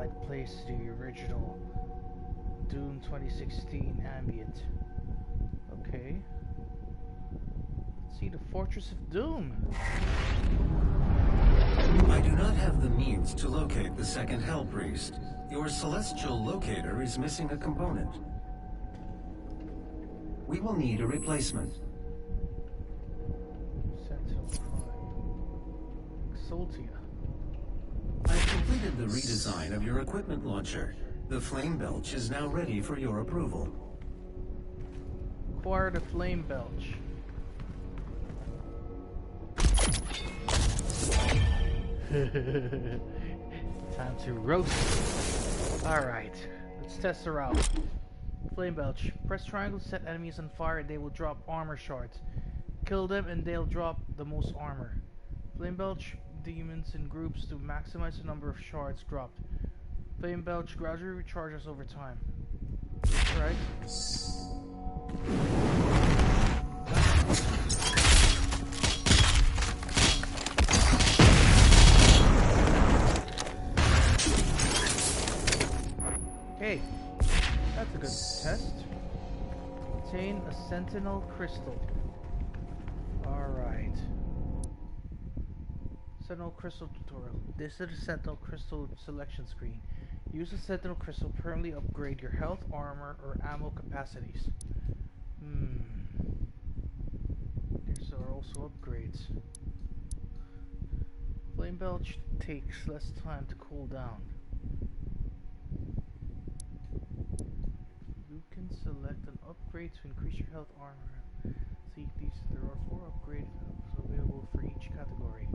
palette place to the original Doom 2016 ambient. Okay. Let's see the Fortress of Doom. I do not have the means to locate the second Hell Priest. Your celestial locator is missing a component. We will need a replacement. Sentinel Prime. Exultia. I've completed the redesign of your equipment launcher. The Flame Belch is now ready for your approval. Acquire the Flame Belch. Time to roast. Alright, let's test her out. Flame Belch. Press triangle to set enemies on fire and they will drop armor shards. Kill them and they'll drop the most armor. Flame Belch demons in groups to maximize the number of shards dropped. Flame Belch gradually recharges over time. Alright. Okay, that's a good test. Obtain a Sentinel Crystal. Alright. Sentinel Crystal tutorial. This is the Sentinel Crystal selection screen. Use the Sentinel Crystal to permanently upgrade your health, armor, or ammo capacities. These are also upgrades. Flame Belch takes less time to cool down. You can select an upgrade to increase your health, armor. See these. There are 4 upgrades available for each category.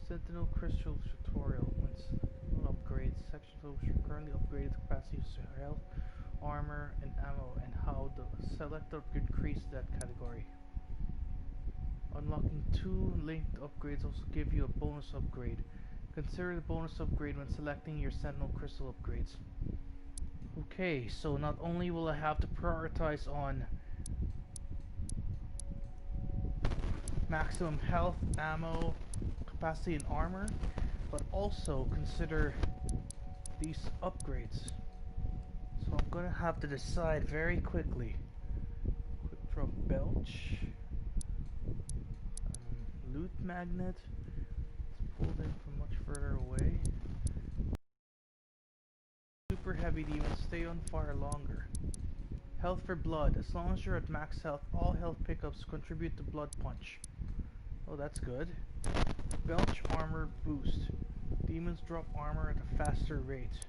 Sentinel Crystal tutorial. When upgrades, section shows your currently upgraded capacities to health, armor, and ammo, and how the selector could increase that category. Unlocking 2 linked upgrades also give you a bonus upgrade. Consider the bonus upgrade when selecting your Sentinel Crystal upgrades. Okay, so not only will I have to prioritize on maximum health, ammo, capacity, and armor, but also consider these upgrades. So I'm gonna have to decide very quickly. Quick drop Belch, loot magnet. Let's pull them from much further away. Super heavy demons stay on fire longer. Health for blood. As long as you're at max health, all health pickups contribute to blood punch. Oh, that's good. Belch armor boost. Demons drop armor at a faster rate.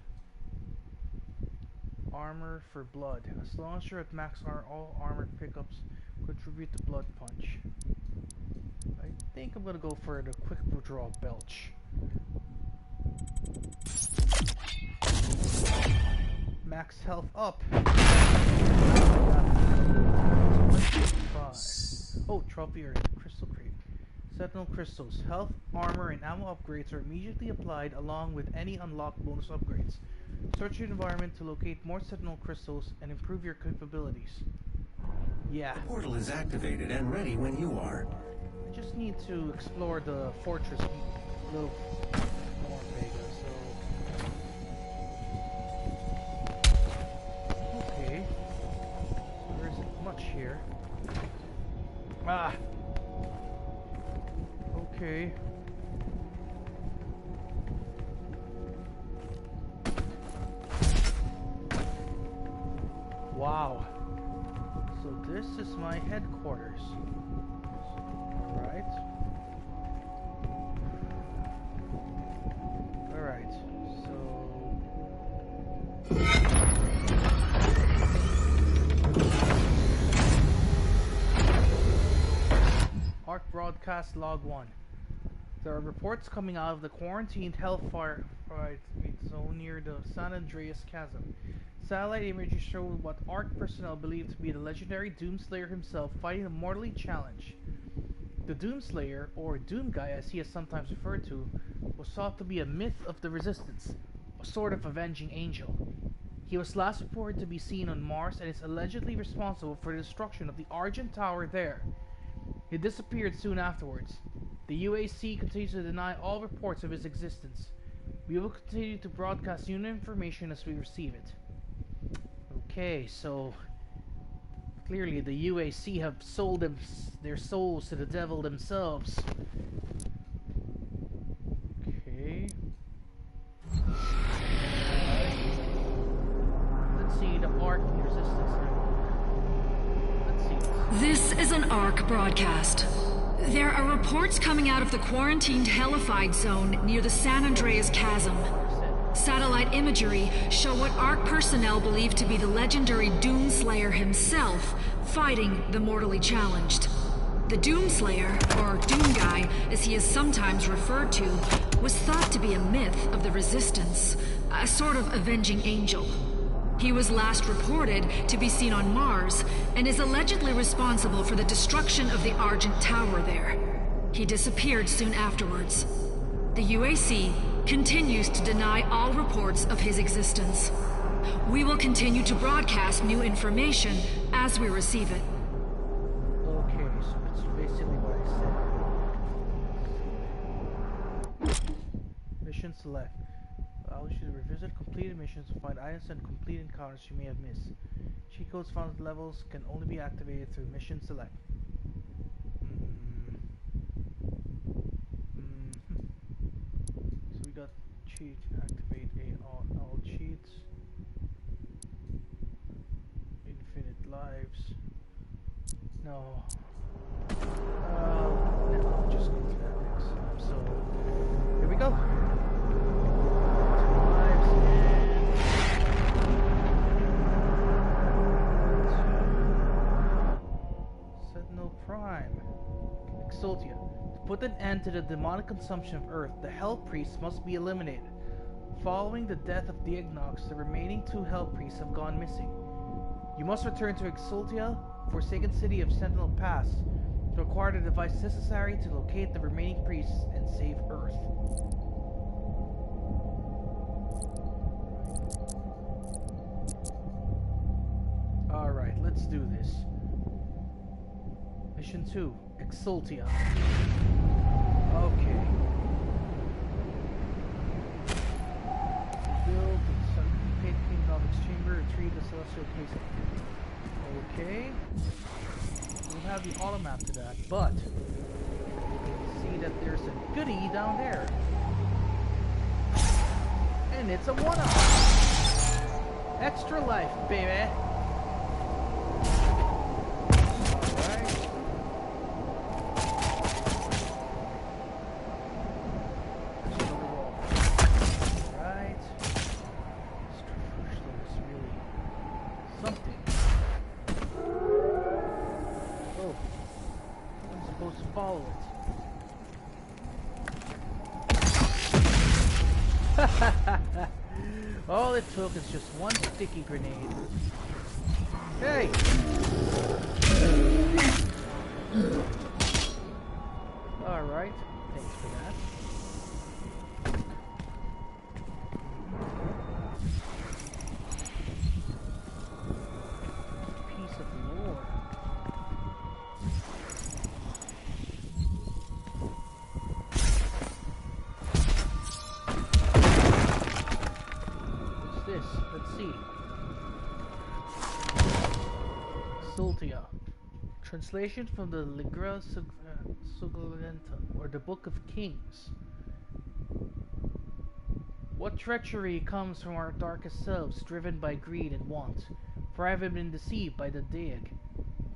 Armor for blood. As long as you're at max armor, all armored pickups contribute to blood punch. I think I'm gonna go for the quick draw Belch. Max health up. Oh, trophy or crystal crate. Sentinel crystals. Health, armor, and ammo upgrades are immediately applied along with any unlocked bonus upgrades. Search your environment to locate more Sentinel crystals and improve your capabilities. Yeah. The portal is activated and ready when you are. I just need to explore the fortress a little more, Vega, so... Okay. There isn't much here. Ah! Okay. Wow. So this is my headquarters. Alright. Alright, so... Arc Broadcast Log 1. There are reports coming out of the quarantined Hellfire zone near the San Andreas Chasm. Satellite images show what ARC personnel believe to be the legendary Doomslayer himself fighting a mortally challenge. The Doomslayer, or Doom Guy as he is sometimes referred to, was thought to be a myth of the Resistance, a sort of avenging angel. He was last reported to be seen on Mars and is allegedly responsible for the destruction of the Argent Tower there. He disappeared soon afterwards. The UAC continues to deny all reports of his existence. We will continue to broadcast new information as we receive it. Okay, so clearly the UAC have sold their souls to the devil themselves. Okay. Let's see the ARC resistance now. Let's see. This is an ARC broadcast. There are reports coming out of the quarantined Hellified Zone near the San Andreas Chasm. Satellite imagery show what ARC personnel believe to be the legendary Doomslayer himself fighting the mortally challenged. The Doomslayer, or Doom Guy as he is sometimes referred to, was thought to be a myth of the Resistance, a sort of avenging angel. He was last reported to be seen on Mars and is allegedly responsible for the destruction of the Argent Tower there. He disappeared soon afterwards. The UAC continues to deny all reports of his existence. We will continue to broadcast new information as we receive it. Okay, so it's basically what I said. Mission select. Allows you to revisit completed missions to find items and complete encounters you may have missed. Cheat codes found at levels can only be activated through mission select. So we got cheat, activate all cheats, infinite lives. No. I'll just go to that next time. So here we go. Prime. Exultia. To put an end to the demonic consumption of Earth, the Hell Priests must be eliminated. Following the death of Diagnox, the remaining 2 Hell Priests have gone missing. You must return to Exultia, forsaken city of Sentinel Pass, to acquire the device necessary to locate the remaining priests and save Earth. Alright, let's do this. Mission 2, Exultia. Okay. Build the King Novix chamber, retrieve the celestial casing. Okay. We have the auto map to that, but you can see that there's a goodie down there. And it's a 1-up. Extra life, baby. All it took is just one sticky grenade. Hey! Alright, thanks for that. Piece of lore. Let's see. Exultia. Translation from the Ligra Sugulenta, or the Book of Kings. What treachery comes from our darkest selves, driven by greed and want? For I have been deceived by the Daeg.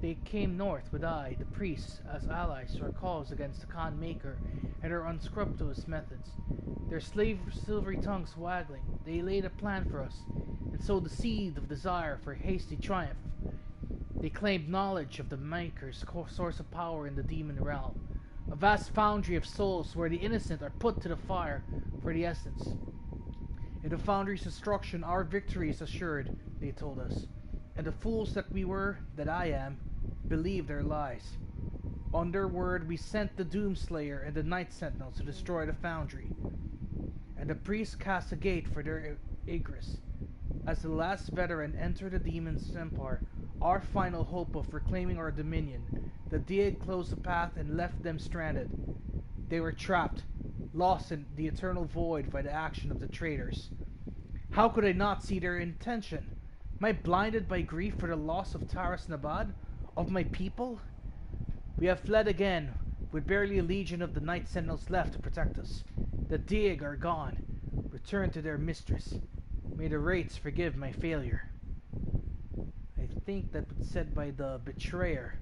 They came north with I, the priests, as allies to our cause against the Khan Maker and her unscrupulous methods. Their silvery tongues waggling, they laid a plan for us, and sowed the seed of desire for hasty triumph. They claimed knowledge of the Maker's source of power in the demon realm, a vast foundry of souls where the innocent are put to the fire for the essence. In the foundry's destruction, our victory is assured, they told us, and the fools that we were, that I am, believed their lies. On their word, we sent the Doomslayer and the Night Sentinels to destroy the foundry, and the priests cast a gate for their egress. As the last veteran entered the demon's empire, our final hope of reclaiming our dominion, the Daeg closed the path and left them stranded. They were trapped, lost in the eternal void by the action of the traitors. How could I not see their intention? Am I blinded by grief for the loss of Taras Nabad? Of my people? We have fled again, with barely a legion of the Night Sentinels left to protect us. The Dig are gone, returned to their mistress. May the Wraiths forgive my failure. I think that was said by the betrayer.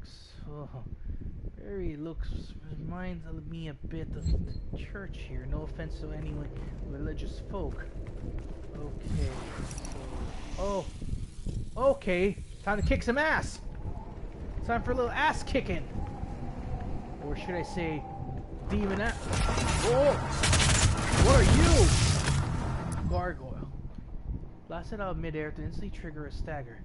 So, very reminds me a bit of the church here. No offense to any religious folk. Okay, so... Oh! Okay! Time to kick some ass! Time for a little ass kicking! Or should I say, demon ass? Oh! What are you? Gargoyle. Blasted out of midair to instantly trigger a stagger.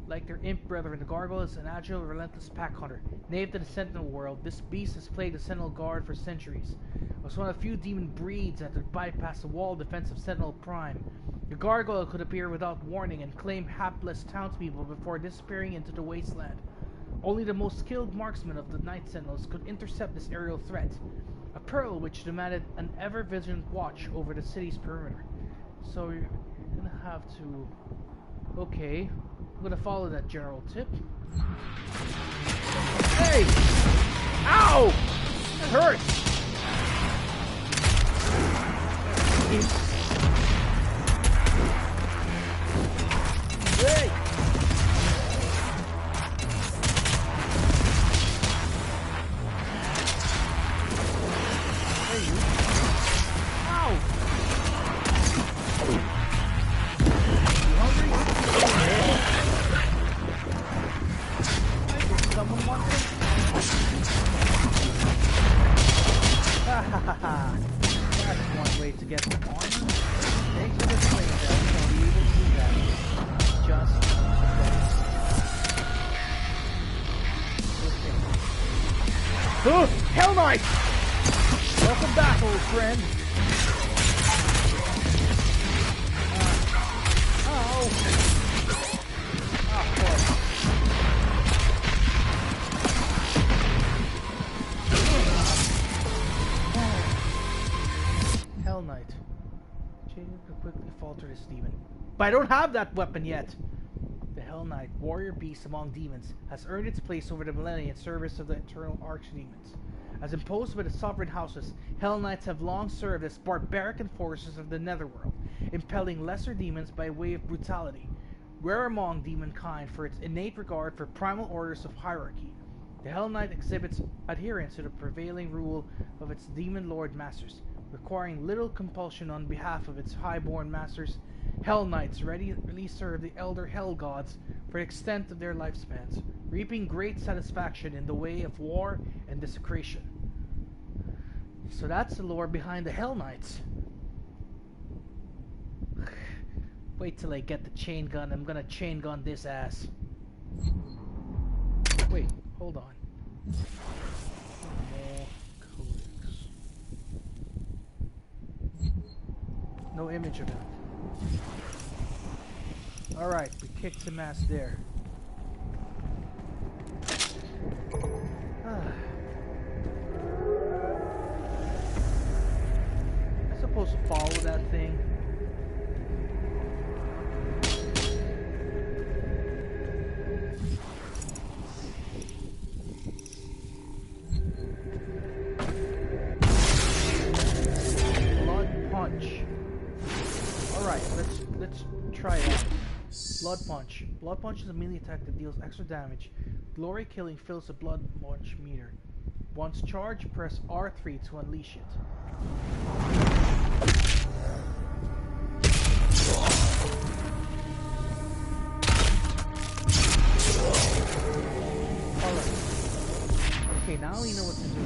Like their imp brethren, the Gargoyle is an agile, relentless pack hunter. Native to the Sentinel world, this beast has plagued the Sentinel Guard for centuries. It was one of the few demon breeds that could bypass the wall defense of Sentinel Prime. The Gargoyle could appear without warning and claim hapless townspeople before disappearing into the wasteland. Only the most skilled marksmen of the Night Sentinels could intercept this aerial threat, a peril which demanded an ever-vigilant watch over the city's perimeter. So you're gonna have to... Okay, I'm gonna follow that general tip. Hey! Ow! That hurts! Hey! Hey, you! Ow! You hungry? Someone wants it? Ha ha ha ha! That's one way to get some armor. Thanks for the swing, though. I'll be able to do that. Just okay. Oh, Hell Knight! Welcome back, old friend. Hell Knight. Jaden could quickly falter this demon. But I don't have that weapon yet! The Hell Knight, warrior beast among demons, has earned its place over the millennia in service of the eternal archdemons. As imposed by the sovereign houses, Hell Knights have long served as barbaric enforcers of the Netherworld, impelling lesser demons by way of brutality. Rare among demonkind for its innate regard for primal orders of hierarchy, the Hell Knight exhibits adherence to the prevailing rule of its demon lord masters, requiring little compulsion on behalf of its highborn masters. Hell Knights readily serve the elder Hell Gods for the extent of their lifespans, reaping great satisfaction in the way of war and desecration. So that's the lore behind the Hell Knights. Wait till I get the chain gun. I'm gonna chain gun this ass. Wait, hold on. No image of it. Alright, we kicked some ass there. I'm supposed to follow that thing. Blood punch. Alright, let's try it out. Blood punch. Blood punch is a melee attack that deals extra damage. Glory killing fills the blood punch meter. Once charged, press R3 to unleash it. Alright. Okay, now we know what to do.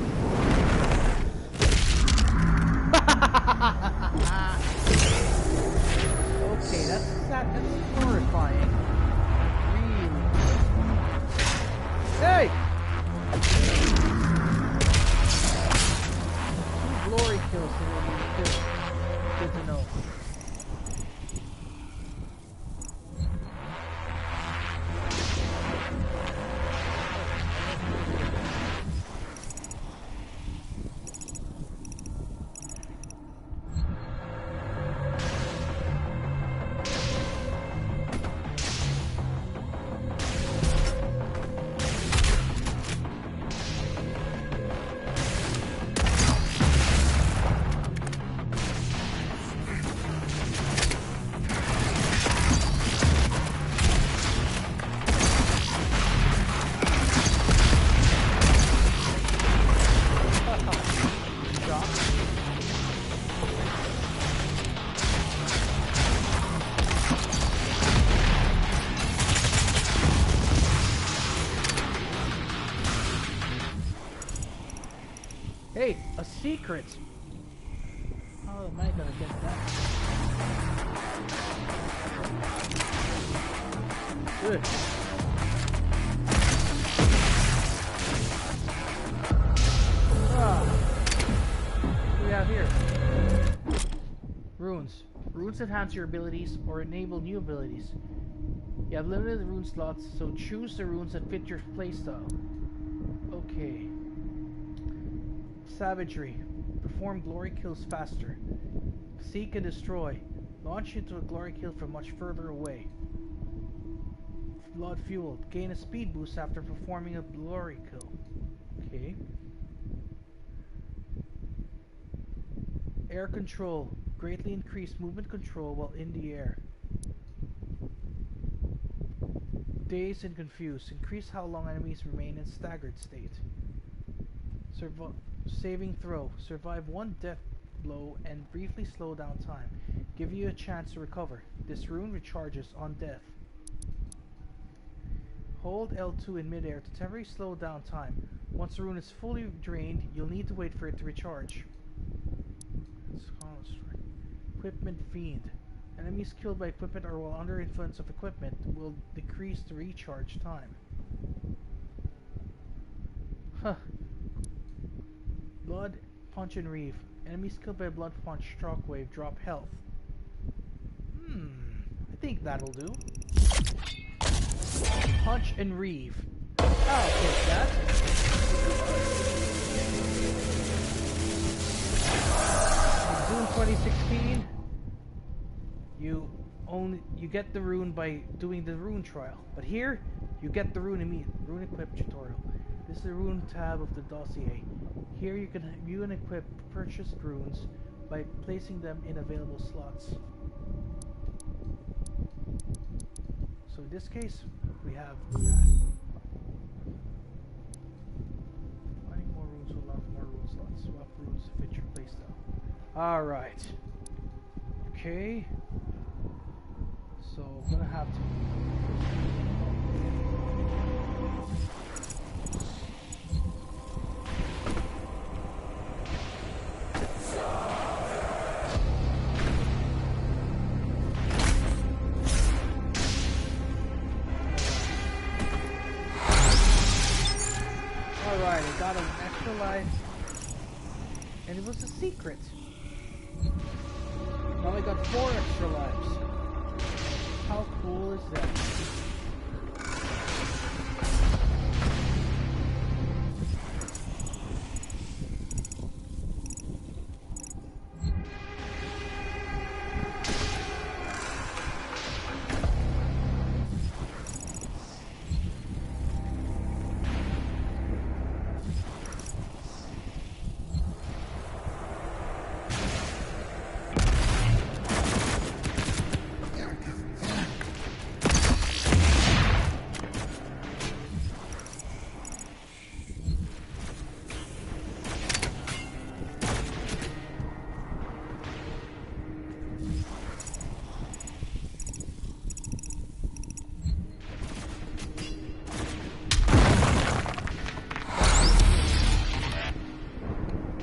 Okay, that's horrifying. Really. Hey! Two glory kills to really kill. Good to know. Hey, a secret! How am I gonna get that? Good. What do we have here? Runes. Runes enhance your abilities or enable new abilities. You have limited rune slots, so choose the runes that fit your playstyle. Okay. Savagery. Perform glory kills faster. Seek and destroy. Launch into a glory kill from much further away. Blood fueled. Gain a speed boost after performing a glory kill. Okay. Air control. Greatly increase movement control while in the air. Dazed and confused. Increase how long enemies remain in staggered state. Saving throw. Survive one death blow and briefly slow down time. Give you a chance to recover. This rune recharges on death. Hold L2 in midair to temporarily slow down time. Once the rune is fully drained, you'll need to wait for it to recharge. Equipment Fiend. Enemies killed by equipment or while under influence of equipment will decrease the recharge time. Huh. Blood Punch and Reeve. Enemies killed by Blood Punch Shockwave drop health. I think that'll do. Punch and Reeve. I'll take that. In June 2016, you get the rune by doing the rune trial. But here, you get the rune immediately. Rune equip tutorial. This is the rune tab of the dossier. Here you can view and equip purchased runes by placing them in available slots. So in this case, we have that. Finding more runes will allow for more rune slots. Swap runes to fit your playstyle. Alright. Okay. So I'm gonna have to. Alright, I got an extra life. And it was a secret. Now I got 4 extra lives. How cool is that?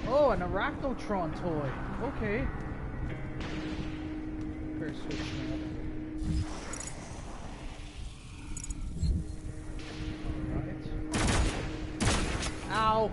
Oh, an Arachnotron toy. Okay. Better switch now. Alright. Ow!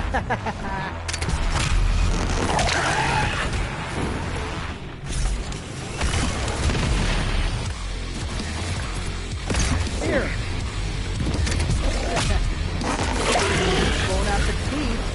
Here. Going after teeth.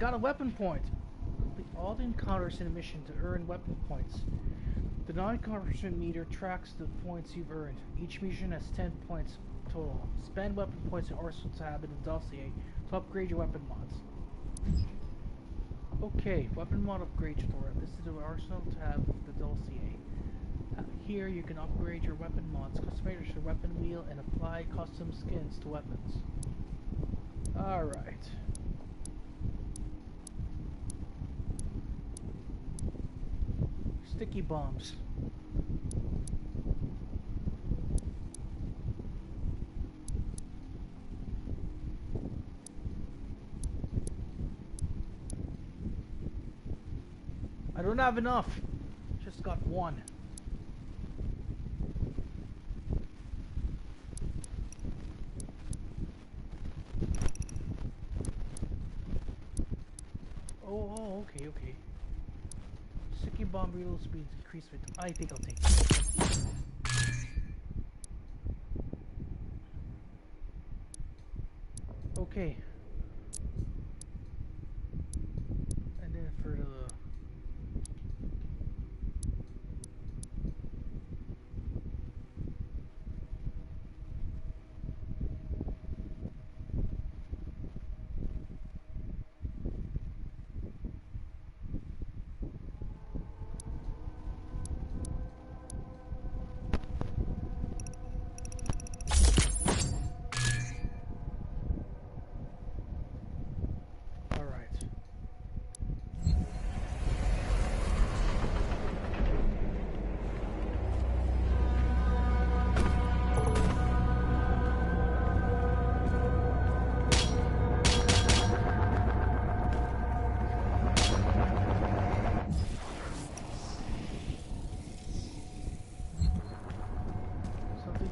Got a weapon point. Complete all the encounters in a mission to earn weapon points. The non-accomplishment meter tracks the points you've earned. Each mission has 10 points total. Spend weapon points in Arsenal tab in the dossier to upgrade your weapon mods. Okay, weapon mod upgrade tutorial. This is the Arsenal tab of the dossier. Here you can upgrade your weapon mods, customize your weapon wheel, and apply custom skins to weapons. Alright. Sticky bombs. I don't have enough. Just got one. Oh, okay. Sticky bomb reload speed increased with. I think I'll take it. Okay. And then for the.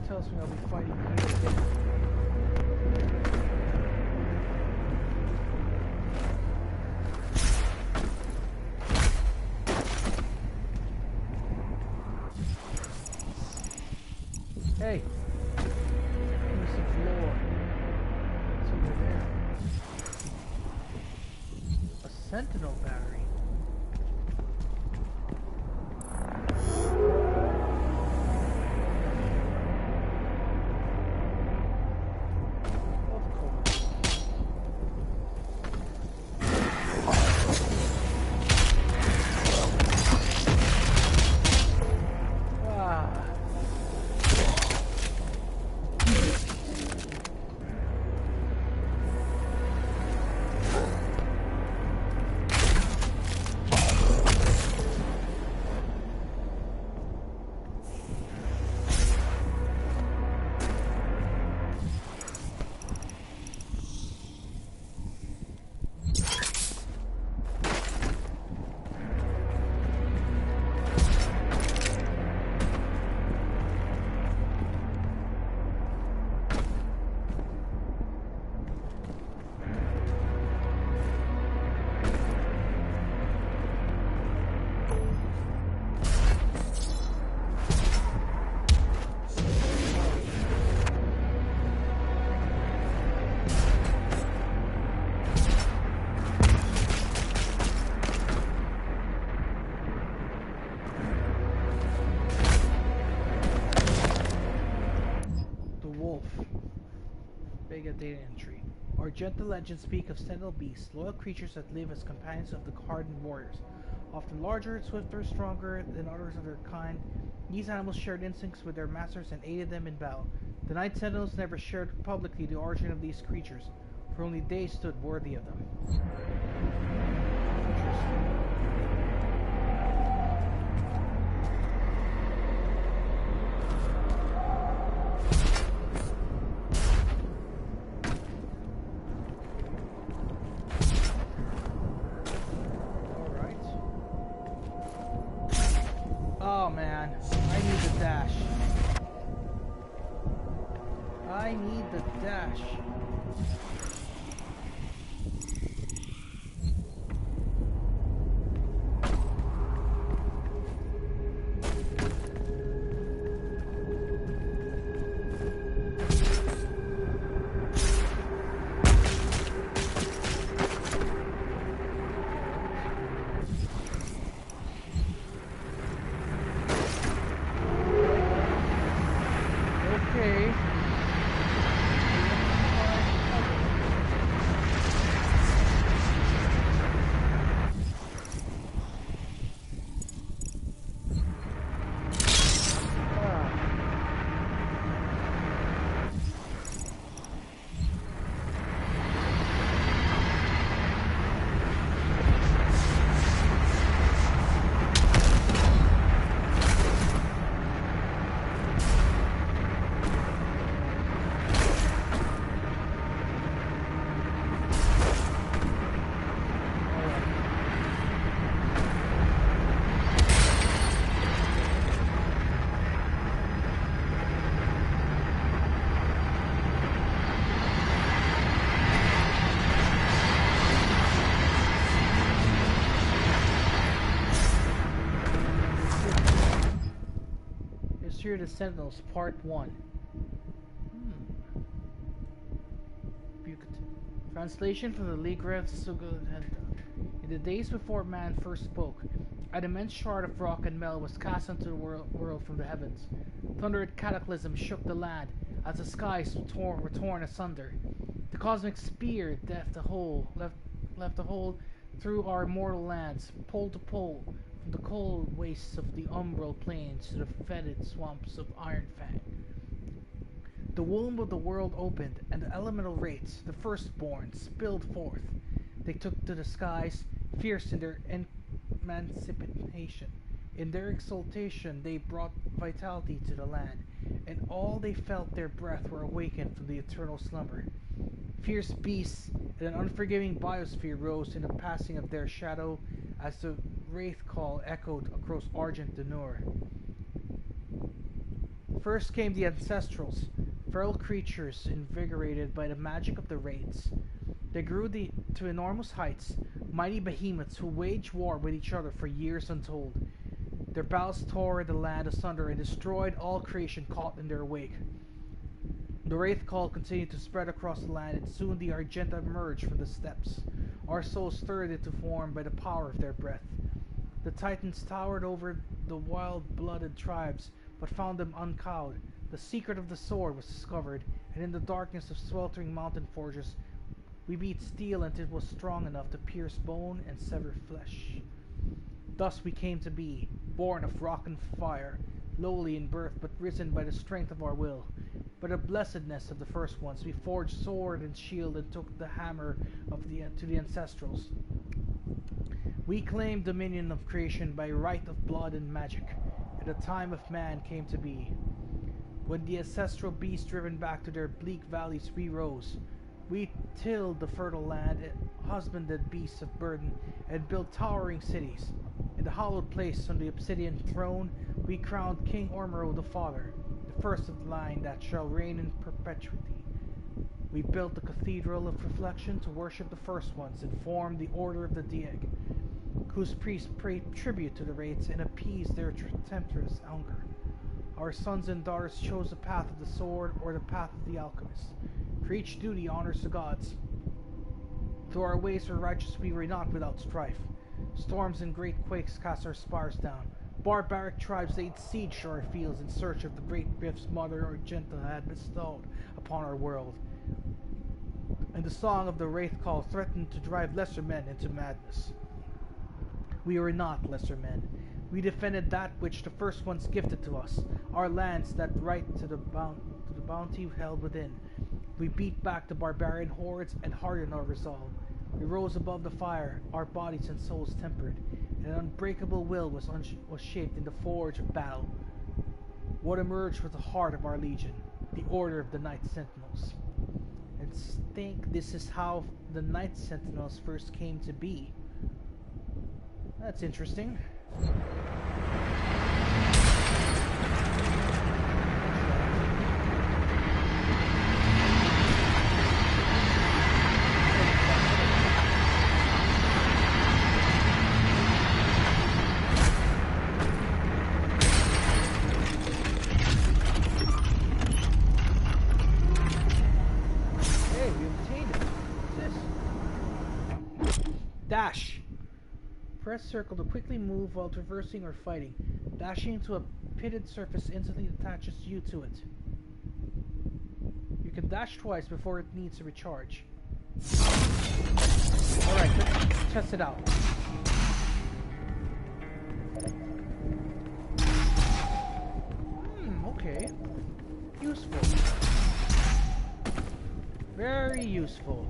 Tells me I'll be fighting here again. Hey! There's the floor. What's over there? A sentinel battery. wolf. Vega data entry. Argenta legends speak of sentinel beasts, loyal creatures that live as companions of the hardened warriors. Often larger, swifter, stronger than others of their kind, these animals shared instincts with their masters and aided them in battle. The Night Sentinels never shared publicly the origin of these creatures, for only they stood worthy of them. Interesting. Oh man, I need the dash. I need the dash. Here the Sentinels, Part 1. Translation from the Ligreth Sugulhenta. In the days before man first spoke, an immense shard of rock and metal was cast into the world from the heavens. Thunder and cataclysm shook the land as the skies were torn asunder. The cosmic spear left a hole through our mortal lands, pole to pole, from the cold wastes of the umbral plains to the fetid swamps of Ironfang. The womb of the world opened, and the elemental wraiths, the firstborn, spilled forth. They took to the skies, fierce in their emancipation. In their exultation they brought vitality to the land, and all they felt their breath were awakened from the eternal slumber. Fierce beasts and an unforgiving biosphere rose in the passing of their shadow as the wraith call echoed across Argent Denur. First came the Ancestrals, feral creatures invigorated by the magic of the wraiths. They grew to enormous heights, mighty behemoths who waged war with each other for years untold. Their battles tore the land asunder and destroyed all creation caught in their wake. The wraith call continued to spread across the land, and soon the Argenta emerged from the steppes, our souls stirred into form by the power of their breath. The Titans towered over the wild-blooded tribes, but found them uncowed. The secret of the sword was discovered, and in the darkness of sweltering mountain forges, we beat steel until it was strong enough to pierce bone and sever flesh. Thus we came to be, born of rock and fire, lowly in birth, but risen by the strength of our will. By the blessedness of the first ones, we forged sword and shield and took the hammer to the Ancestrals. We claimed dominion of creation by right of blood and magic, and the time of man came to be. When the ancestral beasts driven back to their bleak valleys we rose, we tilled the fertile land, husbanded beasts of burden, and built towering cities. In the hallowed place on the obsidian throne, we crowned King Ormero the Father, the first of the line that shall reign in perpetuity. We built the Cathedral of Reflection to worship the first ones and formed the Order of the Dieg, whose priests paid tribute to the wraiths and appeased their tempestuous hunger. Our sons and daughters chose the path of the sword or the path of the alchemist, for each duty honors the gods. Though our ways were righteous, we were not without strife. Storms and great quakes cast our spires down, Barbaric tribes laid siege to our fields in search of the great gifts Mother Argenta had bestowed upon our world. And the song of the Wraith Call threatened to drive lesser men into madness. We were not lesser men. We defended that which the first ones gifted to us, our lands, that right to the bounty held within. We beat back the barbarian hordes and hardened our resolve. We rose above the fire, our bodies and souls tempered, and an unbreakable will was shaped in the forge of battle. What emerged was the heart of our legion, the Order of the Night Sentinels. And think this is how the Night Sentinels first came to be. That's interesting. Dash! Press circle to quickly move while traversing or fighting. Dashing to a pitted surface instantly attaches you to it. You can dash twice before it needs to recharge. Alright, let's test it out. Okay. Useful. Very useful.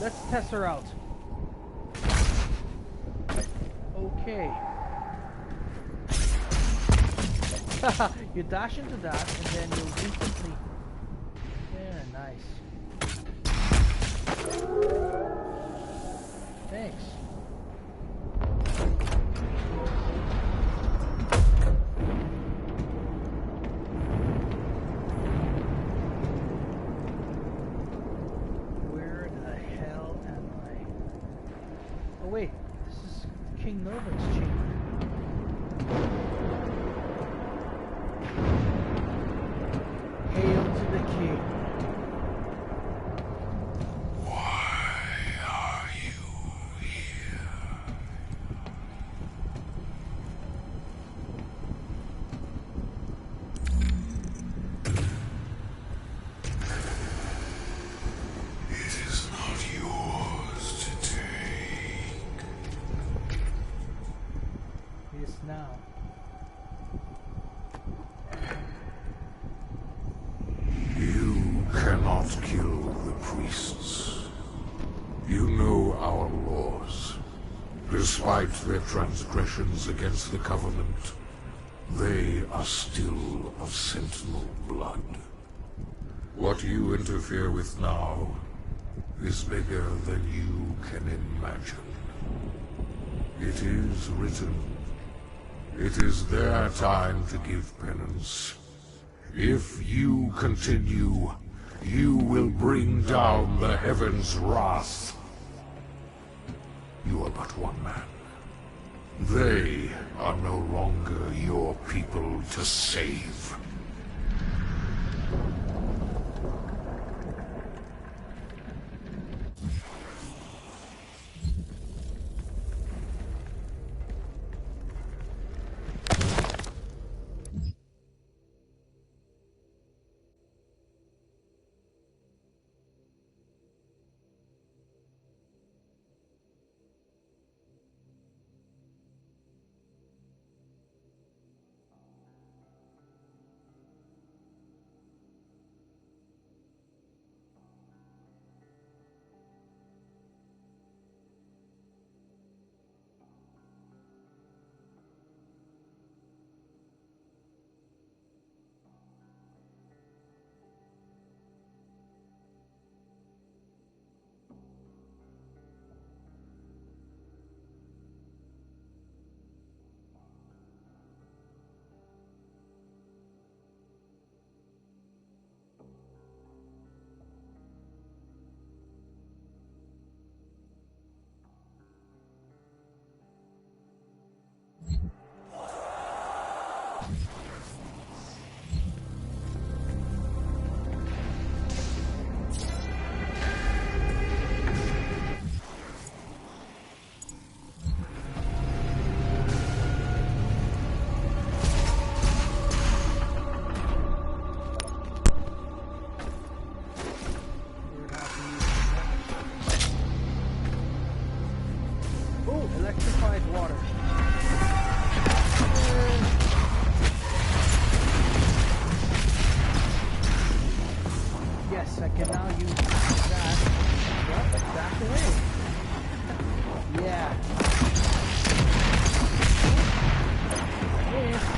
Let's test her out. Okay. You dash into that and then you'll instantly... Yeah, nice. Thanks. Wait, this is King Novak's chamber. Hail to the king. Why are you here? It is not yours to take. It is now. You cannot kill the priests. You know our laws. Despite their transgressions against the Covenant, they are still of Sentinel blood. What you interfere with now is bigger than you can imagine. It is written. It is their time to give penance. If you continue, you will bring down the heavens' wrath. You are but one man. They are no longer your people to save. Electrified water. Yes, I can now use that. Well, back away. Yeah. Yeah.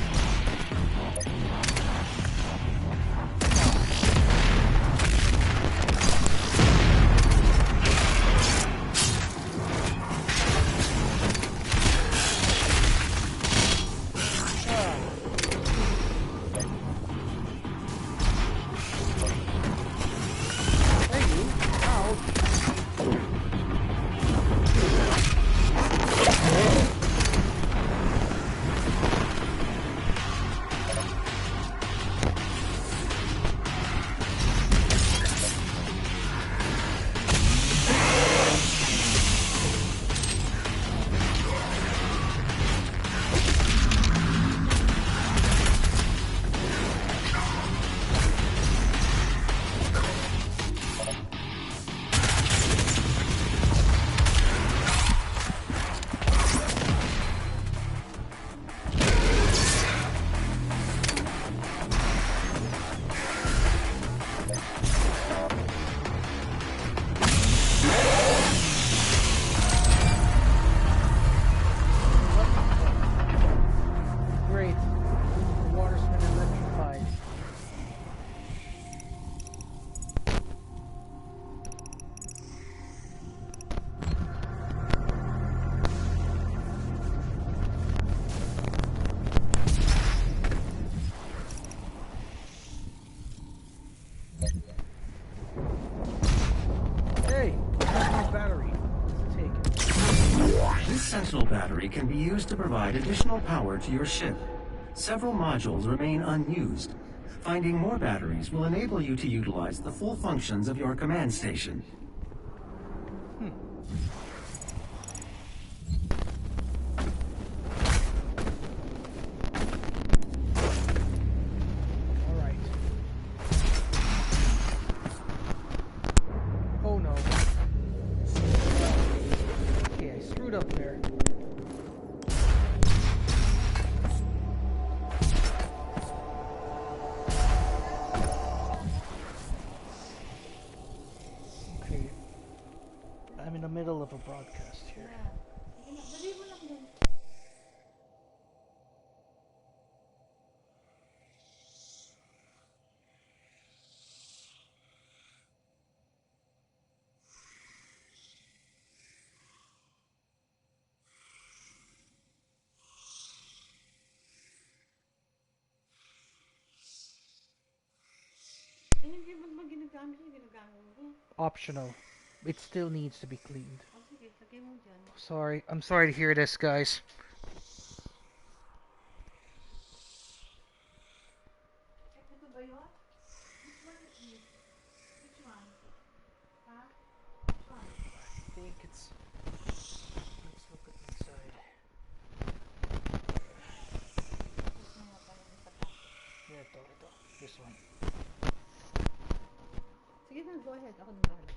Sentinel battery can be used to provide additional power to your ship. Several modules remain unused. Finding more batteries will enable you to utilize the full functions of your command station. Alright. Oh no. Okay, I screwed up there. I'm in the middle of a broadcast here. Optional. It still needs to be cleaned. Sorry, I'm sorry to hear this, guys. I think it's... Let's look at inside. Yeah, ito. This one. Sige na, go ahead. Ako nang bahala.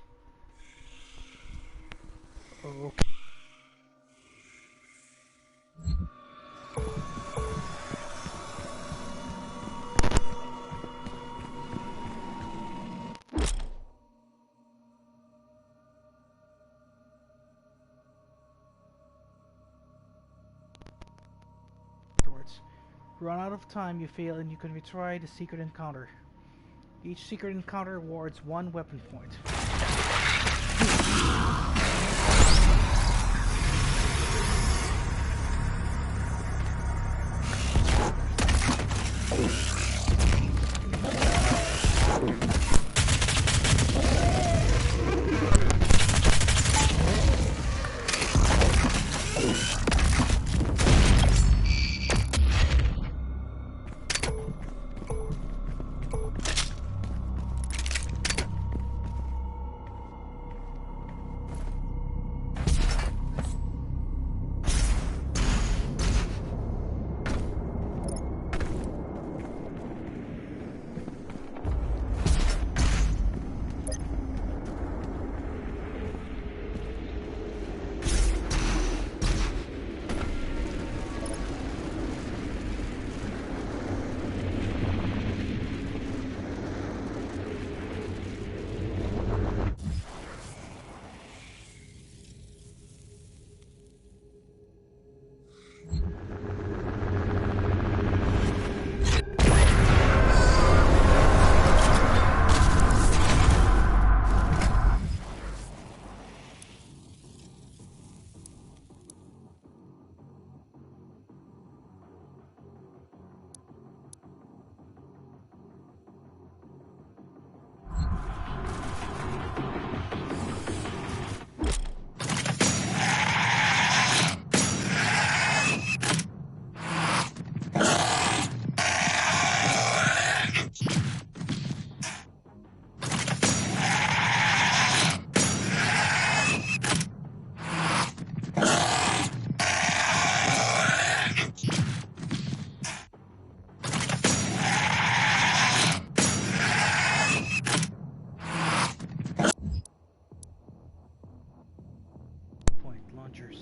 Oh, okay. Run out of time, you fail, and you can retry the secret encounter. Each secret encounter awards 1 weapon point.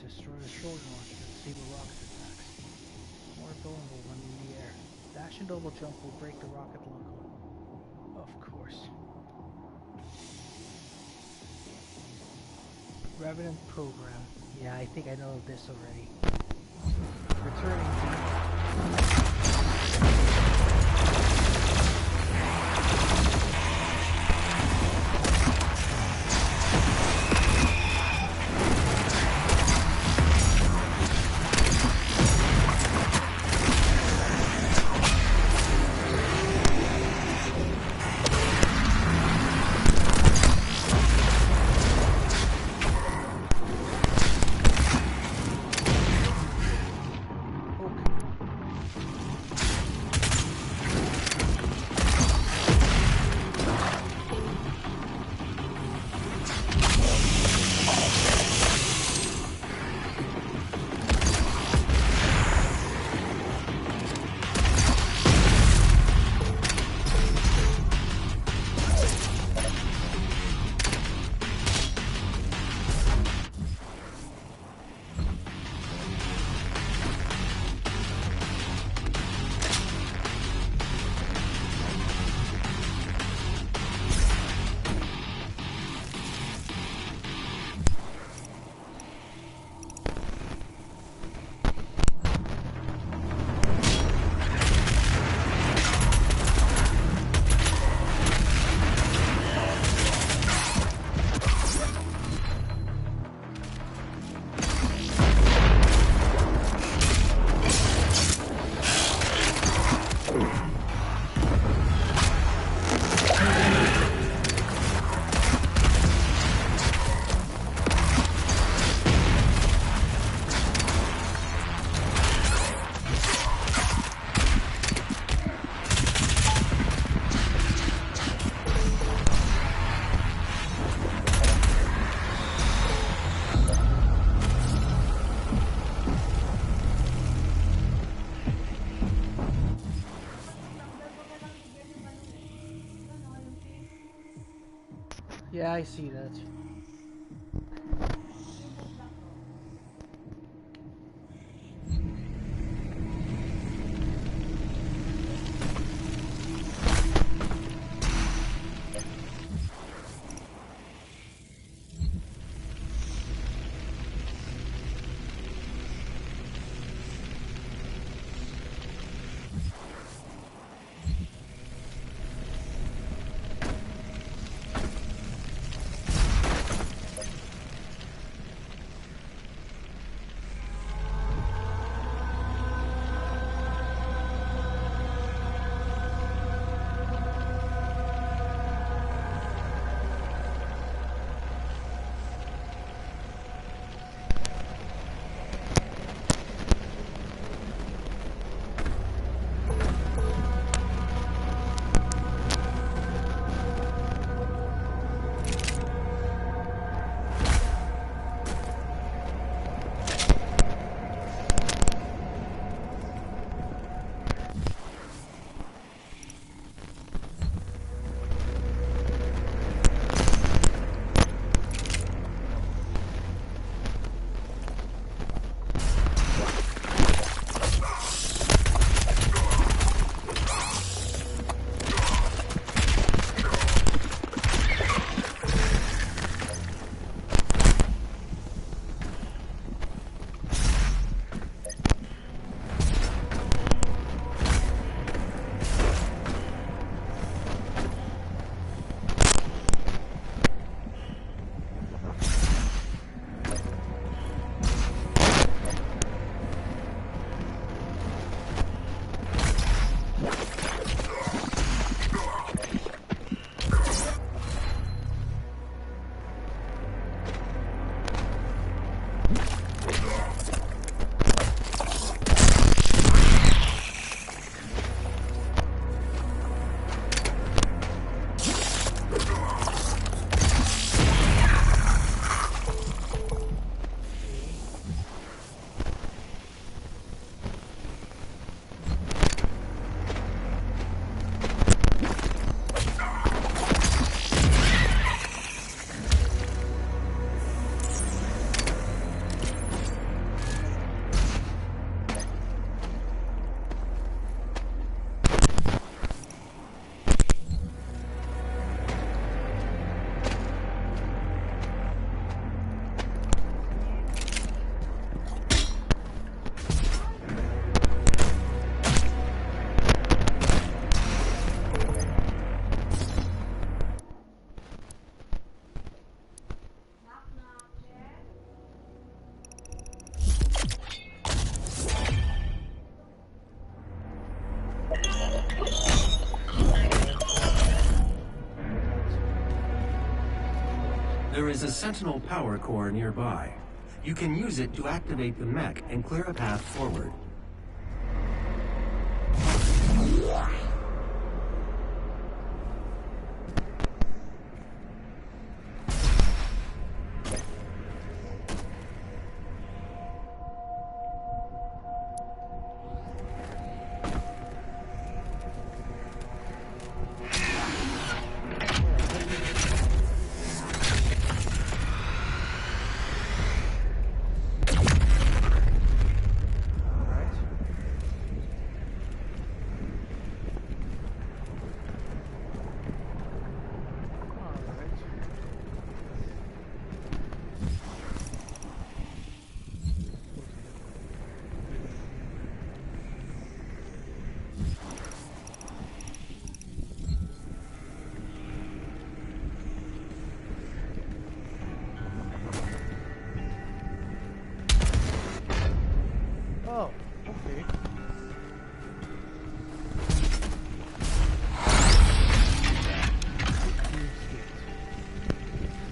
destroy a short launcher to disable rocket attacks. More vulnerable when in the air. Dash and double jump will break the rocket lock-on. Of course. Revenant program. Yeah, I think I know this already. Returning. Yeah, I see that. a Sentinel power core nearby. You can use it to activate the mech and clear a path forward. Oh, okay.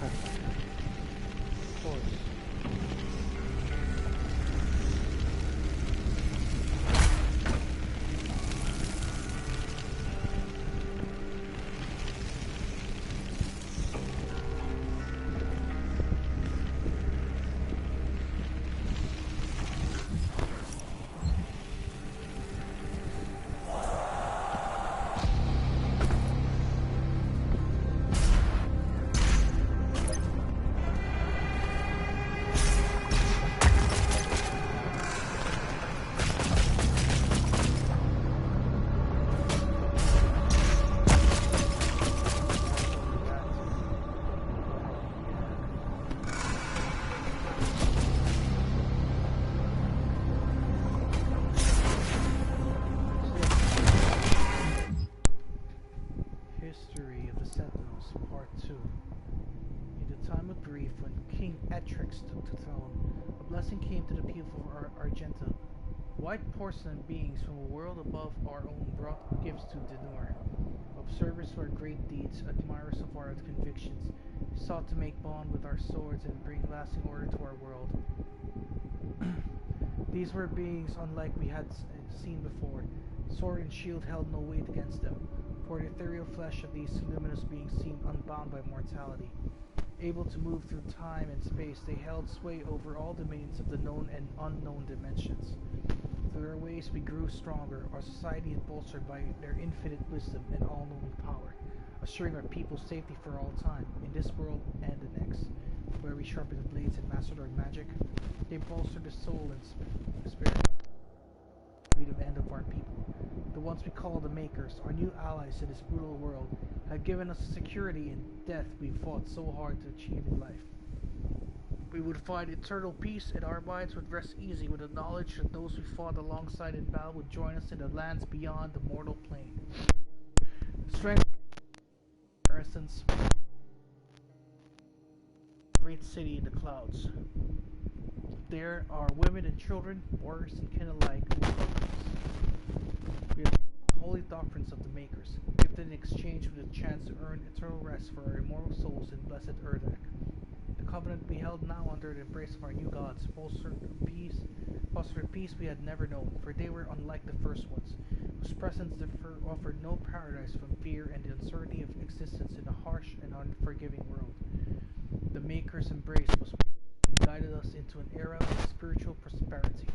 Of course. History of the Sentinels, Part 2. In the time of grief, when King Etrix took the throne, a blessing came to the people of Argenta. White porcelain beings from a world above our own brought gifts to Denur. Observers of our great deeds, admirers of our convictions, sought to make bond with our swords and bring lasting order to our world. These were beings unlike we had seen before. Sword and shield held no weight against them, for the ethereal flesh of these luminous beings seemed unbound by mortality. Able to move through time and space, they held sway over all domains of the known and unknown dimensions. Through their ways we grew stronger, our society is bolstered by their infinite wisdom and all-knowing power, assuring our people's safety for all time, in this world and the next. Where we sharpened blades and mastered our magic, they bolstered the soul and spirit of end of our people. The ones we call the Makers, our new allies in this brutal world, have given us the security in death we fought so hard to achieve in life. We would find eternal peace, and our minds would rest easy with the knowledge that those we fought alongside in battle would join us in the lands beyond the mortal plane. Strength, for instance, great city in the clouds. There are women and children, warriors and kin alike, who love us. We have the holy doctrines of the Makers, gifted in exchange for the chance to earn eternal rest for our immortal souls in blessed Urdak. The covenant we held now under the embrace of our new gods fostered peace we had never known, for they were unlike the first ones, whose presence offered no paradise from fear and the uncertainty of existence in a harsh and unforgiving world. The Maker's embrace was and guided us into an era of spiritual prosperity.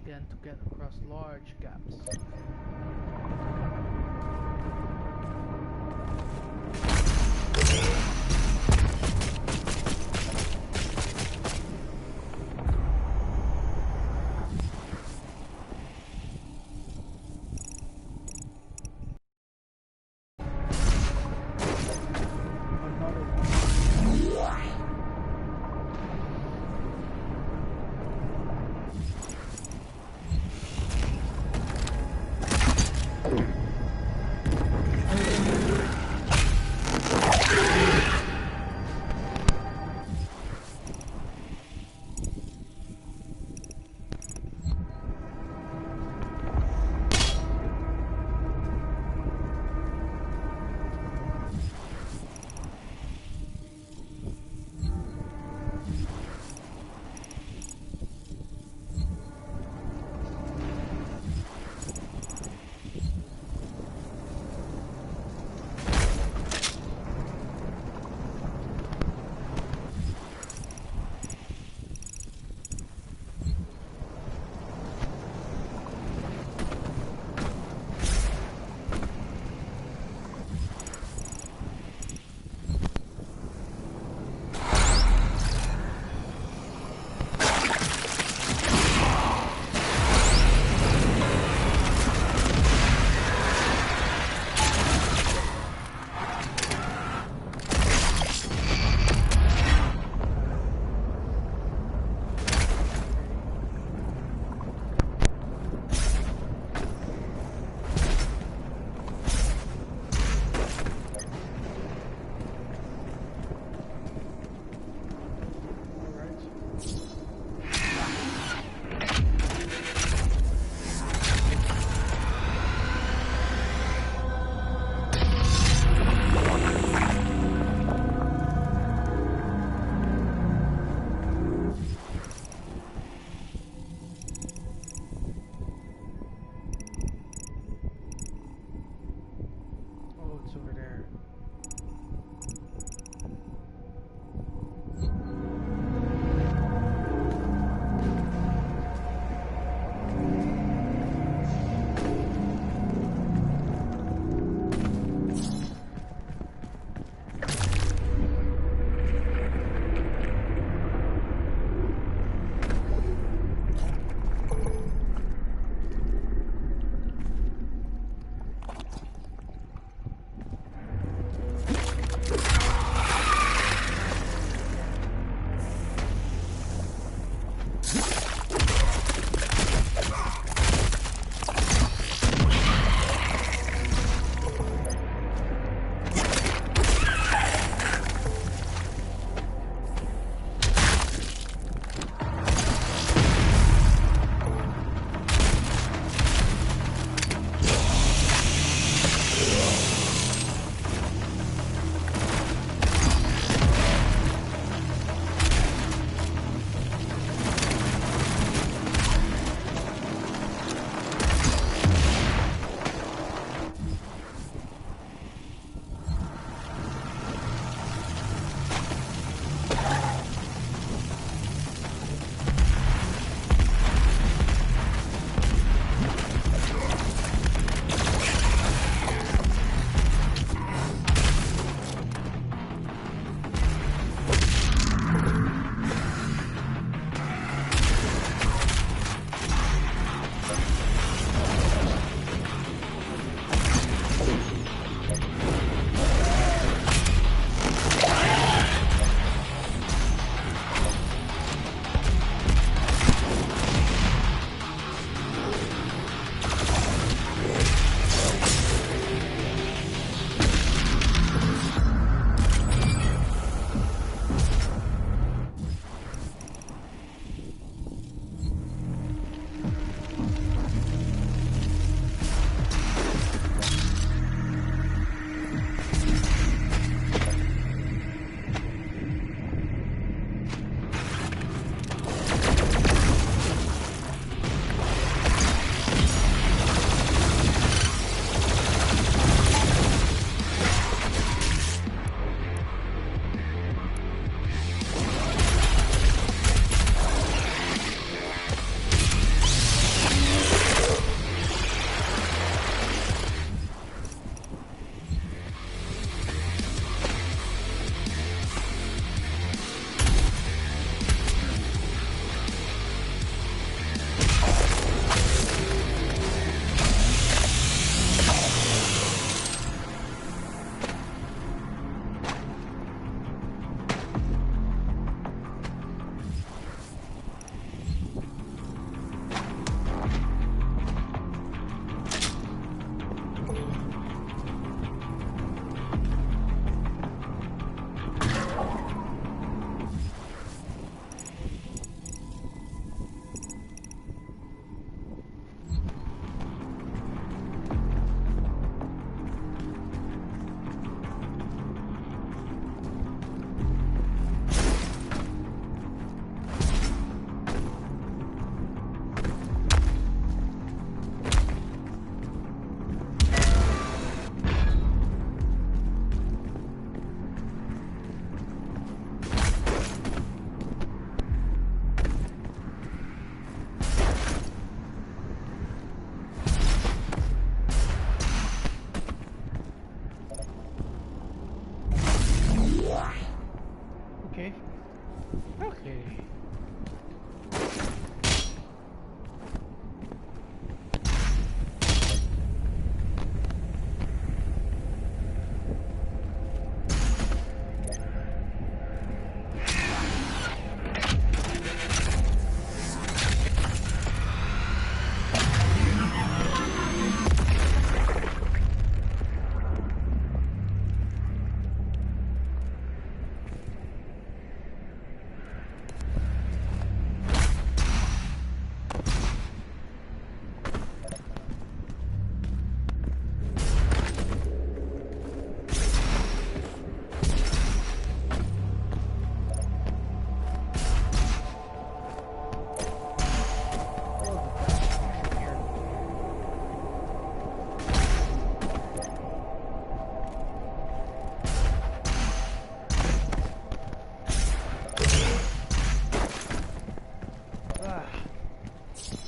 again to get across large gaps.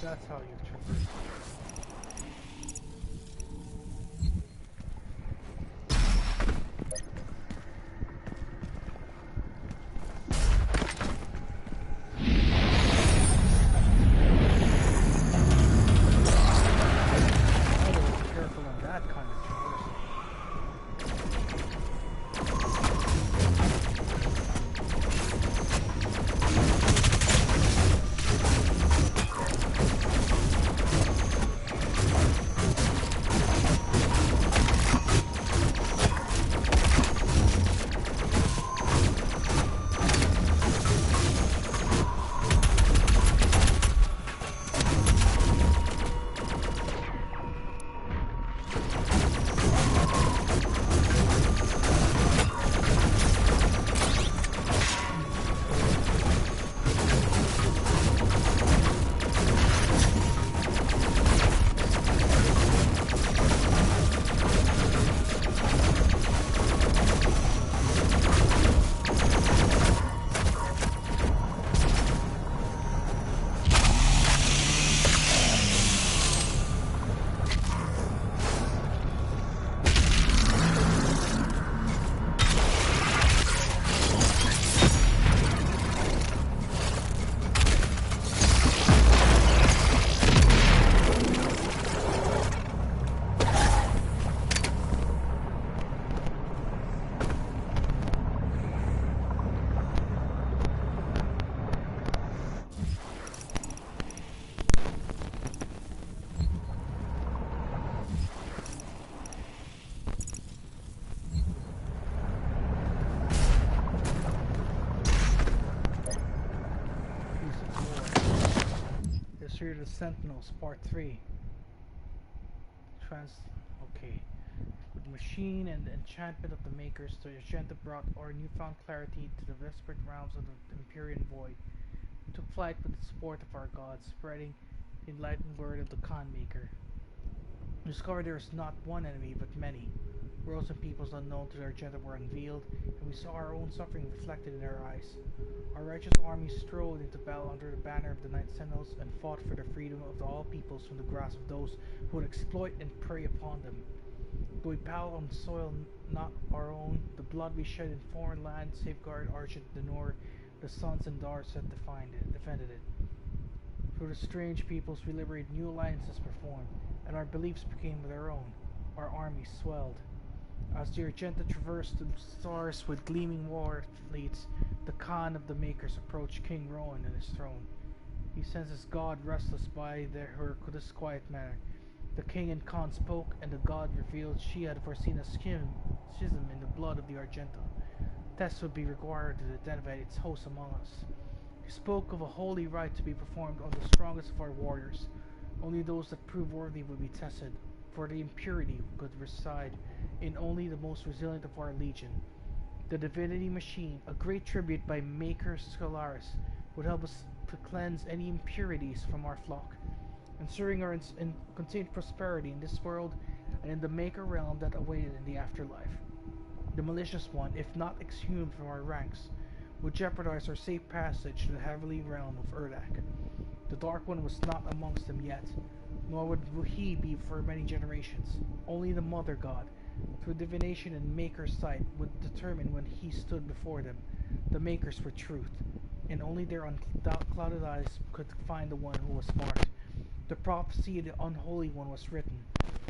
That's how you traverse. Here the Sentinels, Part 3. Okay. With the machine and the enchantment of the Makers, the Argenta brought our newfound clarity to the desperate realms of the Empyrean Void. We took flight with the support of our gods, spreading the enlightened word of the Khan Maker. We discovered there is not one enemy, but many. Worlds and peoples unknown to the Argenta were unveiled, and we saw our own suffering reflected in their eyes. Our righteous army strode into battle under the banner of the Night Sentinels and fought for the freedom of all peoples from the grasp of those who would exploit and prey upon them. Though we battled on soil not our own, the blood we shed in foreign land safeguarded Argent Denor, the sons and daughters that defended it. Through the strange peoples we liberated, new alliances were formed, and our beliefs became their own. Our army swelled. As the Argenta traversed the stars with gleaming war fleets, the Khan of the Makers approached King Rowan and his throne. He senses God restless by this quiet manner. The king and Khan spoke, and the god revealed she had foreseen a schism in the blood of the Argenta. Tests would be required to identify its host among us. He spoke of a holy rite to be performed on the strongest of our warriors. Only those that prove worthy would be tested, for the impurity could reside in only the most resilient of our legion. The divinity machine, a great tribute by Maker Scalaris, would help us to cleanse any impurities from our flock, ensuring our continued prosperity in this world and in the Maker realm that awaited in the afterlife. The malicious one, if not exhumed from our ranks, would jeopardize our safe passage to the heavenly realm of Urdak. The Dark One was not amongst them yet, nor would he be for many generations. Only the Mother God, through divination and Maker's sight, would determine when he stood before them. The Makers were truth, and only their unclouded eyes could find the one who was smart. The prophecy of the Unholy One was written,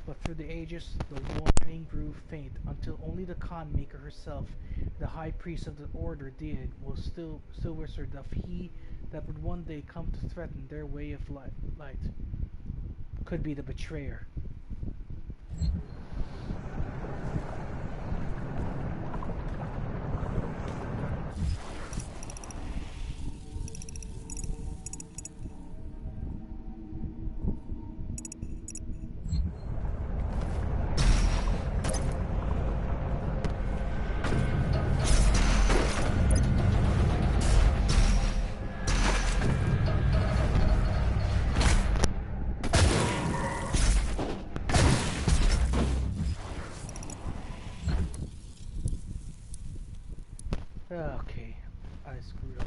but through the ages the warning grew faint, until only the Khan Maker herself, the High Priest of the Order Dead, was still whispered of he that would one day come to threaten their way of light. Could be the betrayer. Okay, I screwed up.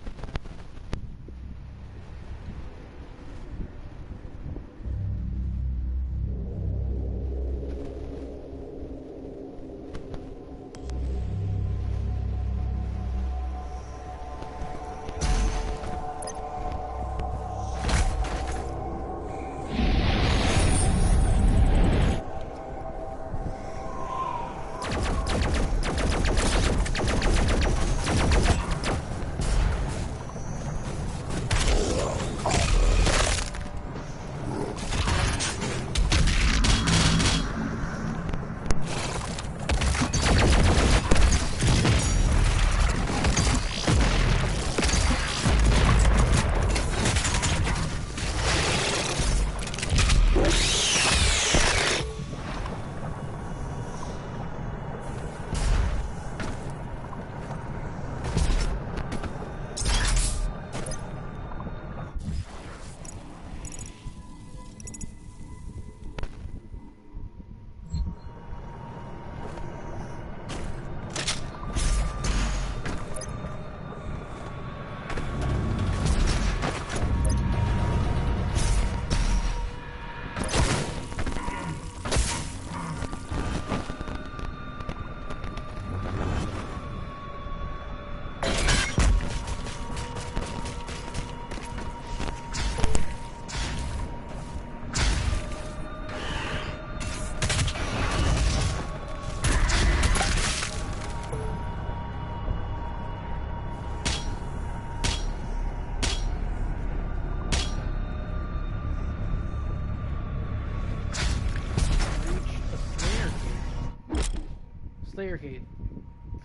Slayer Gate.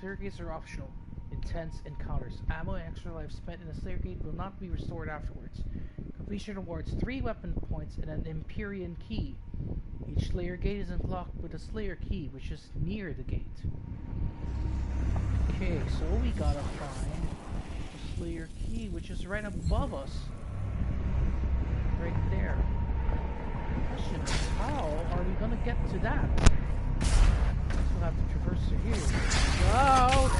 Slayer Gates are optional. Intense encounters. Ammo and extra life spent in a Slayer Gate will not be restored afterwards. Completion awards 3 weapon points and an Empyrean key. Each Slayer Gate is unlocked with a Slayer key, which is near the gate. Okay, so we gotta find the Slayer key, which is right above us. Right there. The question is, how are we gonna get to that? We'll have to traverse through here. Wow!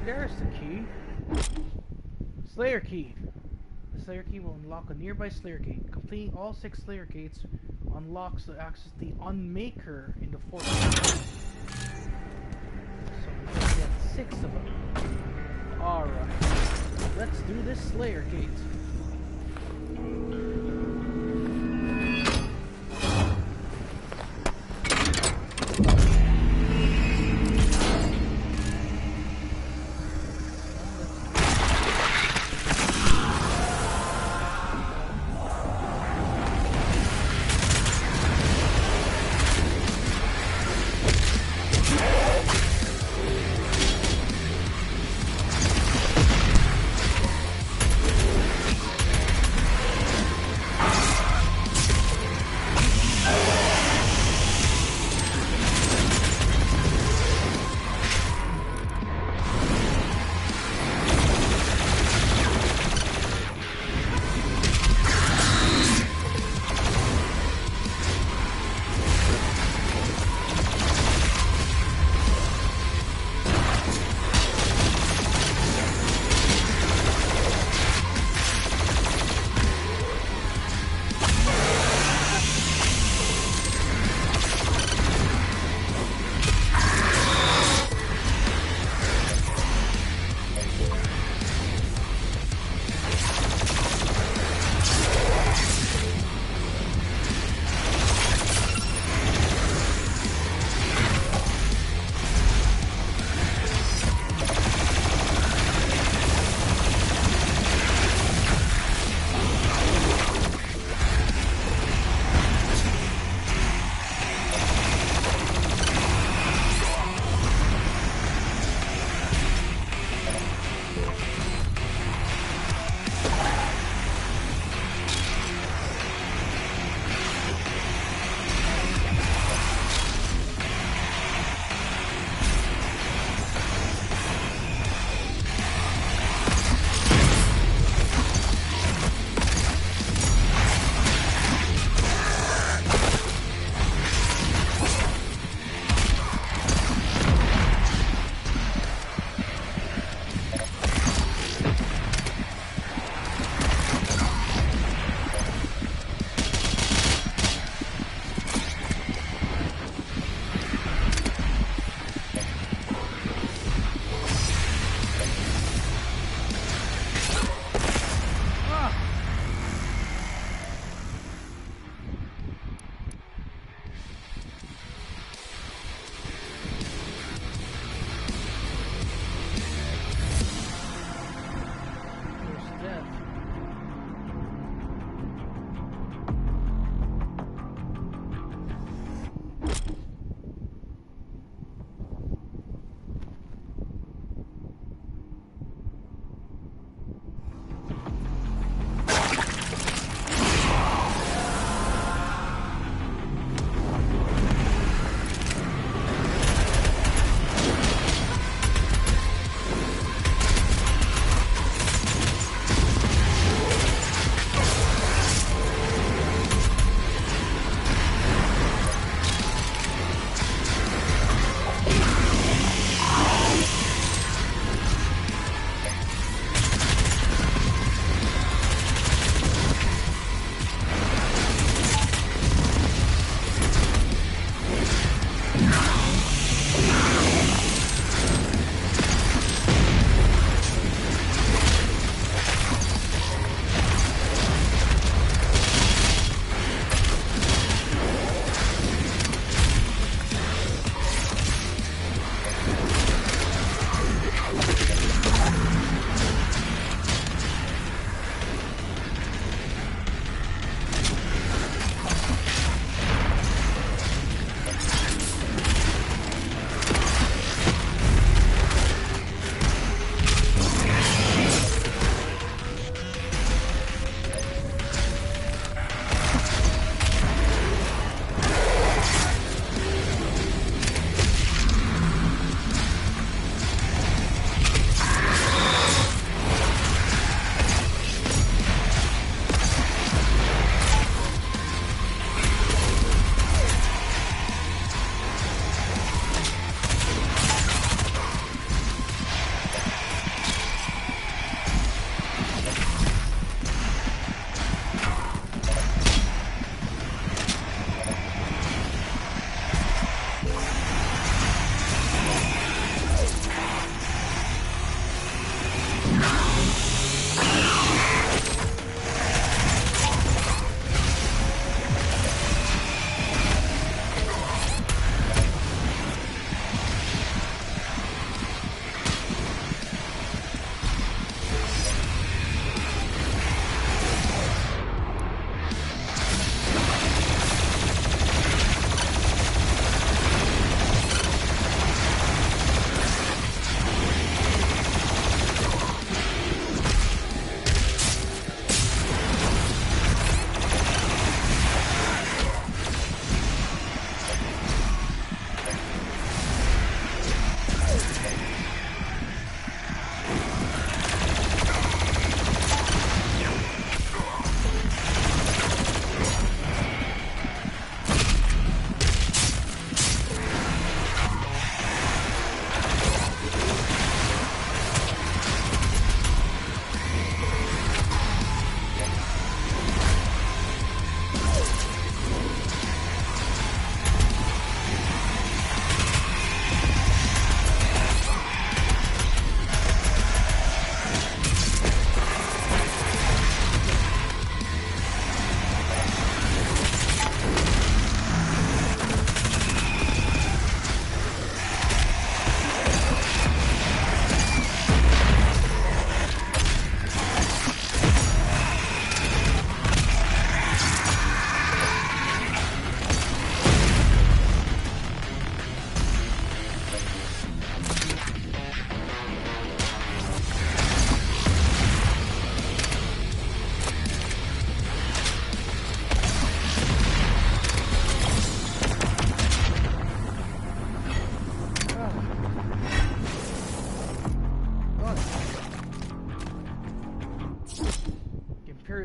There's the key. Slayer key. The Slayer key will unlock a nearby Slayer gate. Completing all 6 Slayer gates unlocks the access to the Unmaker in the fortress. So we can get 6 of them. Alright. Let's do this Slayer gate.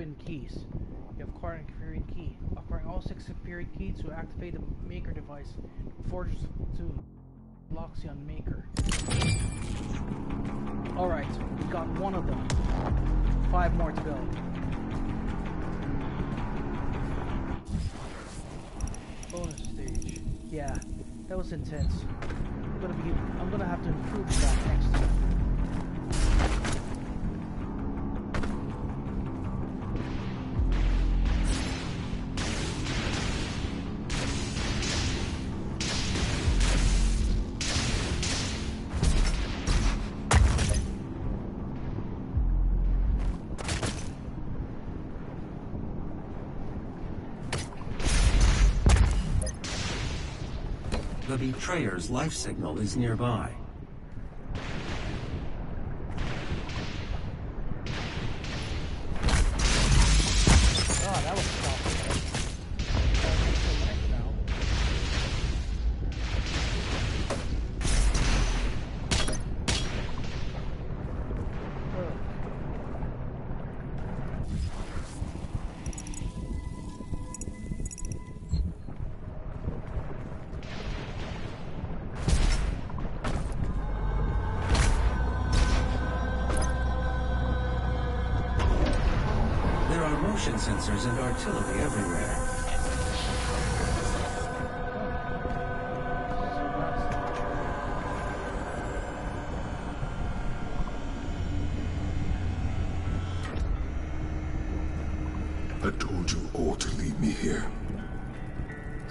Empyrean keys. You have acquired an Empyrean key. Acquiring all 6 Empyrean keys to activate the Maker device. Fortress to Loxion Maker. Alright, we got one of them. 5 more to go. Bonus stage. Yeah, that was intense. I'm gonna have to improve that next time. The Betrayer's life signal is nearby. Oh, that was tough. Motion sensors and artillery everywhere. I told you all to leave me here.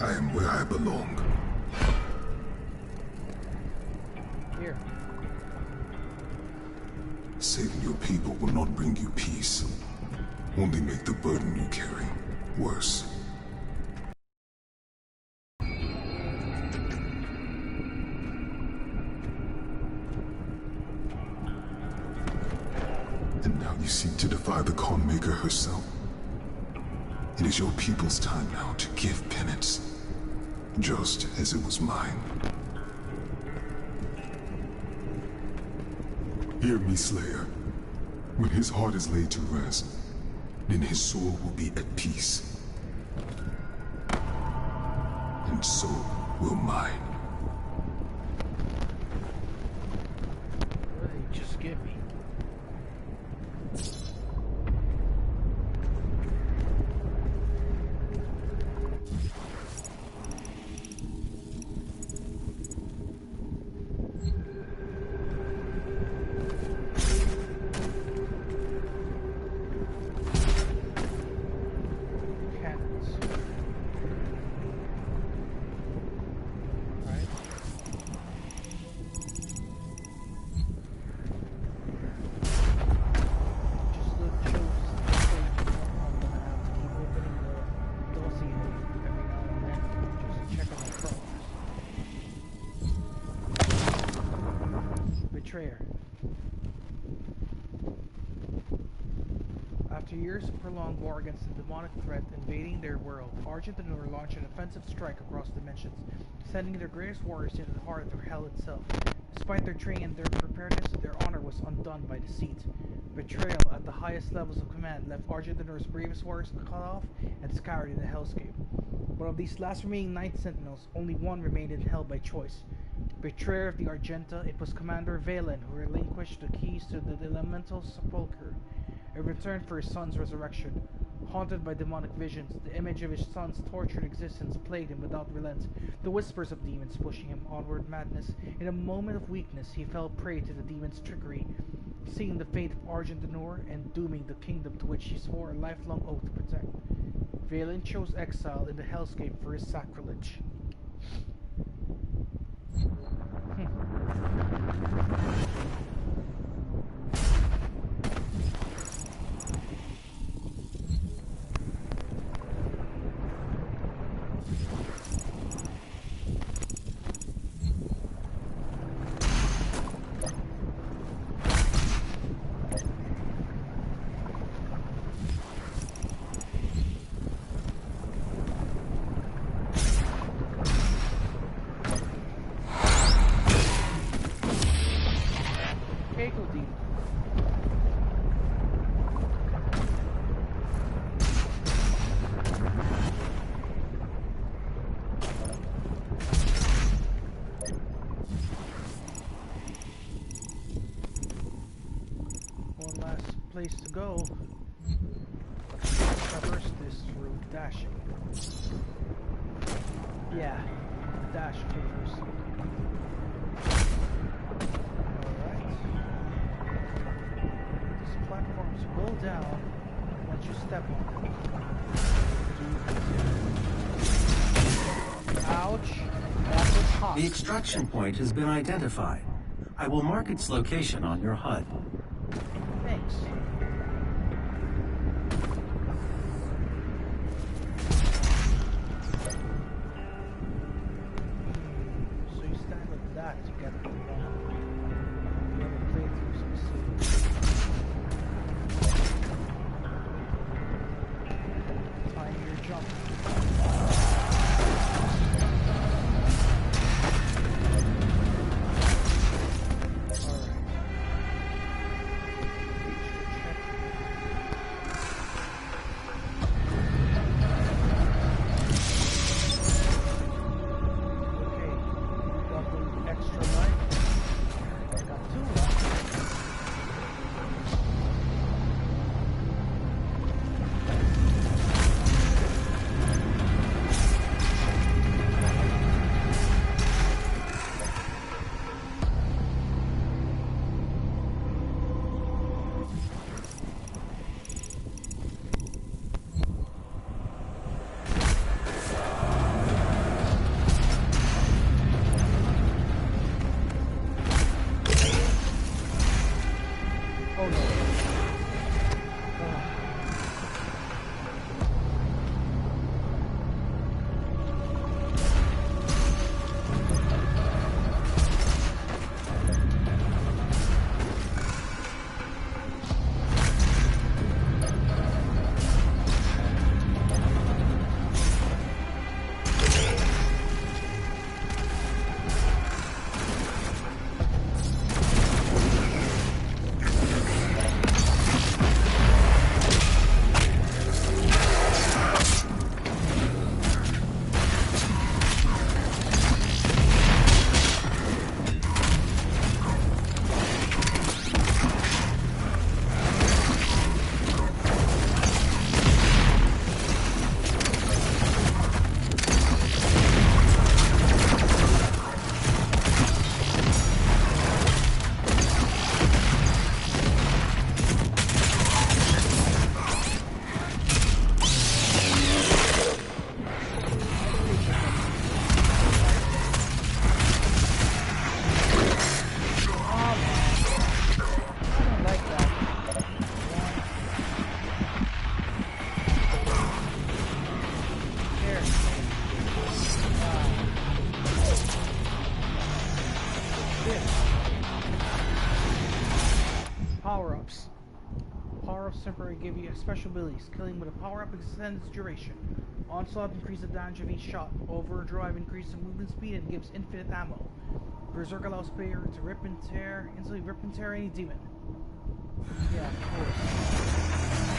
I am where I belong. Here. Saving your people will not bring you peace. Only make the burden you carry worse. And now you seek to defy the Khan Maker herself. It is your people's time now to give penance, just as it was mine. Hear me, Slayer. When his heart is laid to rest, then his soul will be at peace. And so will mine. What did he just give me? After years of prolonged war against the demonic threat invading their world, Argent and Nur launched an offensive strike across dimensions, sending their greatest warriors into the heart of hell itself. Despite their training and their preparedness, their honor was undone by deceit. Betrayal at the highest levels of command left Argent and Nur's bravest warriors cut off and scattered in the hellscape. But of these last remaining 9 sentinels, only one remained in hell by choice. Betrayer of the Argenta, it was Commander Valen who relinquished the keys to the elemental sepulchre in return for his son's resurrection. Haunted by demonic visions, the image of his son's tortured existence plagued him without relent, the whispers of demons pushing him onward madness. In a moment of weakness, he fell prey to the demon's trickery, seeing the fate of Argent and Nur and dooming the kingdom to which he swore a lifelong oath to protect. Valen chose exile in the hellscape for his sacrilege. place to go. Traverse this through dashing. Yeah, dash first. Alright. These platforms go down once you step on them. Ouch. That was hot. The extraction point has been identified. I will mark its location on your HUD. Thanks. So you stand like that to get the other playthroughs you see. Time your jump. Power-ups. Power-ups temporarily give you special abilities. Killing with a power-up extends duration. Onslaught increases the damage of each shot. Overdrive increases movement speed and gives infinite ammo. Berserk allows player to rip and tear, instantly rip and tear any demon. Yeah, of course.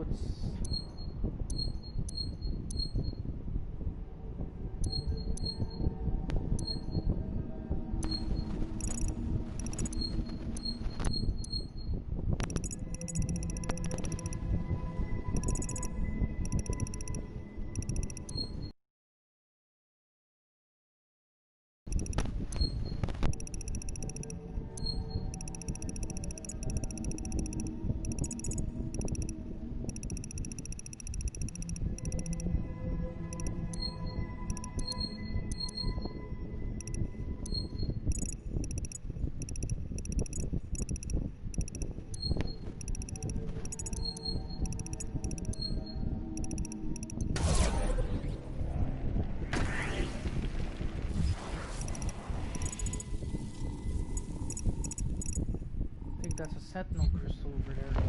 what's... I think that's a sentinel crystal over there.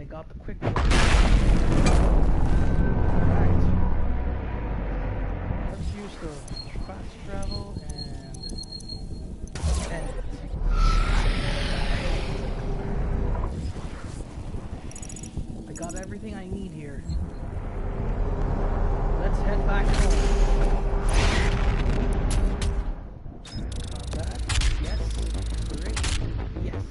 Got the quick one. Alright. Let's use the fast travel and end it. I got everything I need here. Let's head back home. Combat? Yes. Great. Yes.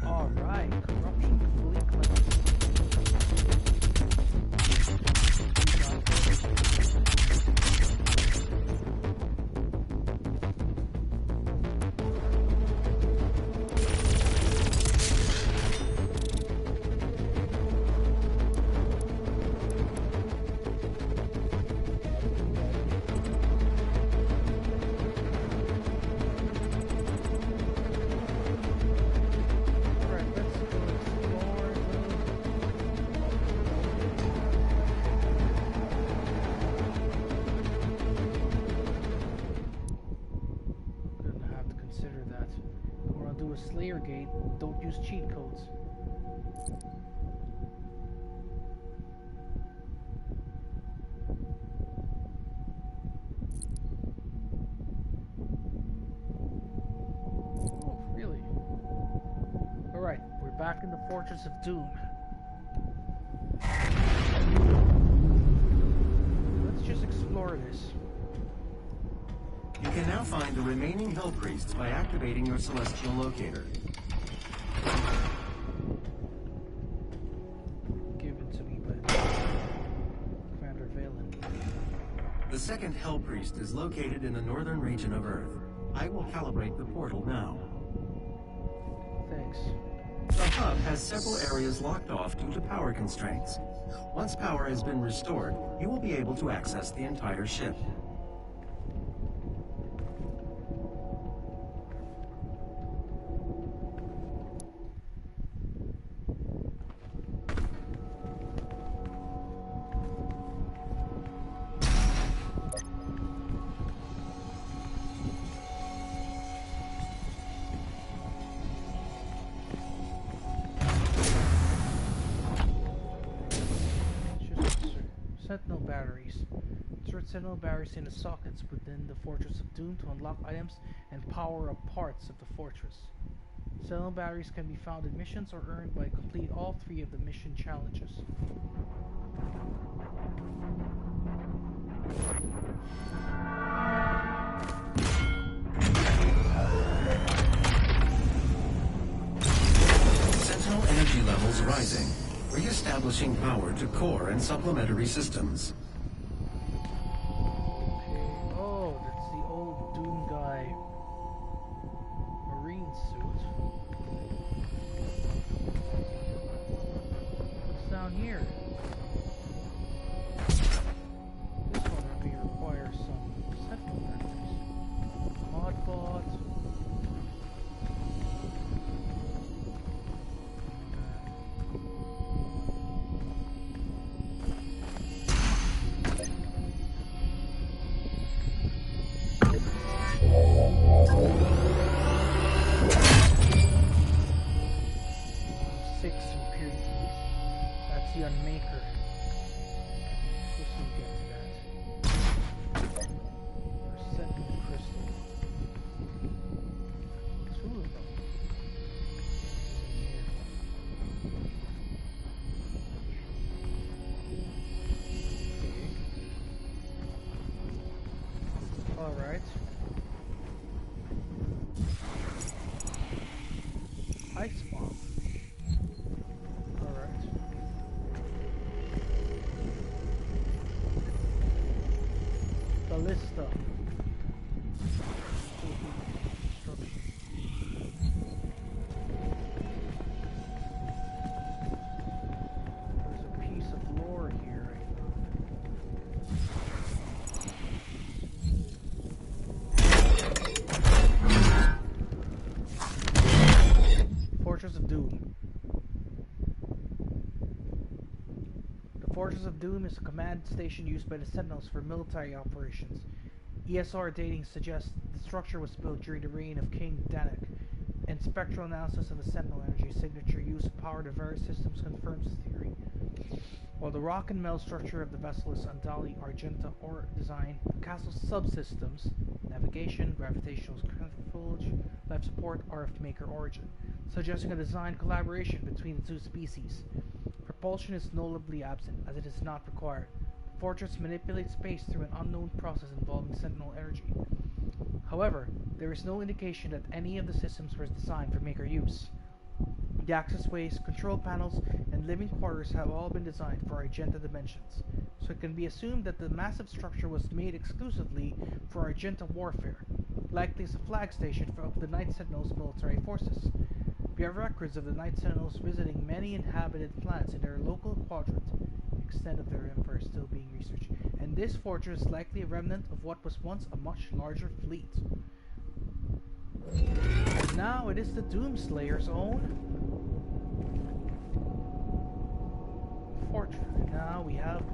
Alright, corruption fully cleansed. Slayer Gate, don't use cheat codes. Oh, really? Alright, we're back in the Fortress of Doom. Let's just explore this. You can now find the remaining Hell Priests by activating your Celestial Locator. Given to me by Commander Valen. The second Hell Priest is located in the northern region of Earth. I will calibrate the portal now. Thanks. The hub has several areas locked off due to power constraints. Once power has been restored, you will be able to access the entire ship. Sentinel batteries. Insert Sentinel batteries into sockets within the Fortress of Doom to unlock items and power up parts of the fortress. Sentinel batteries can be found in missions or earned by complete all 3 of the mission challenges. Sentinel energy levels rising. Re-establishing power to core and supplementary systems. Oh, that's the old Doom guy. Marine suit. What's down here? This one maybe requires some Sentinel batteries. Modbot. Alright. Ice bomb. Alright. Ballista. There's a piece of lore here. Fortress of Doom. The Fortress of Doom is a command station used by the Sentinels for military operations. ESR dating suggests the structure was built during the reign of King Danik, and spectral analysis of the Sentinel energy signature used to power the various systems confirms this theory. While the rock and metal structure of the vessel is Andali Argenta or design, the castle's subsystems, navigation, gravitational centrifuge, life support are of Maker origin, suggesting a design collaboration between the 2 species. Propulsion is notably absent, as it is not required. The fortress manipulates space through an unknown process involving Sentinel energy. However, there is no indication that any of the systems were designed for Maker use. The accessways, control panels, and living quarters have all been designed for Argenta dimensions, so it can be assumed that the massive structure was made exclusively for Argenta warfare, likely as a flag station for the Night Sentinels' military forces. We have records of the Night Sentinels visiting many inhabited planets in their local quadrant, the extent of their empire still being researched, and this fortress is likely a remnant of what was once a much larger fleet. And now it is the Doomslayer's own fortress. And now we have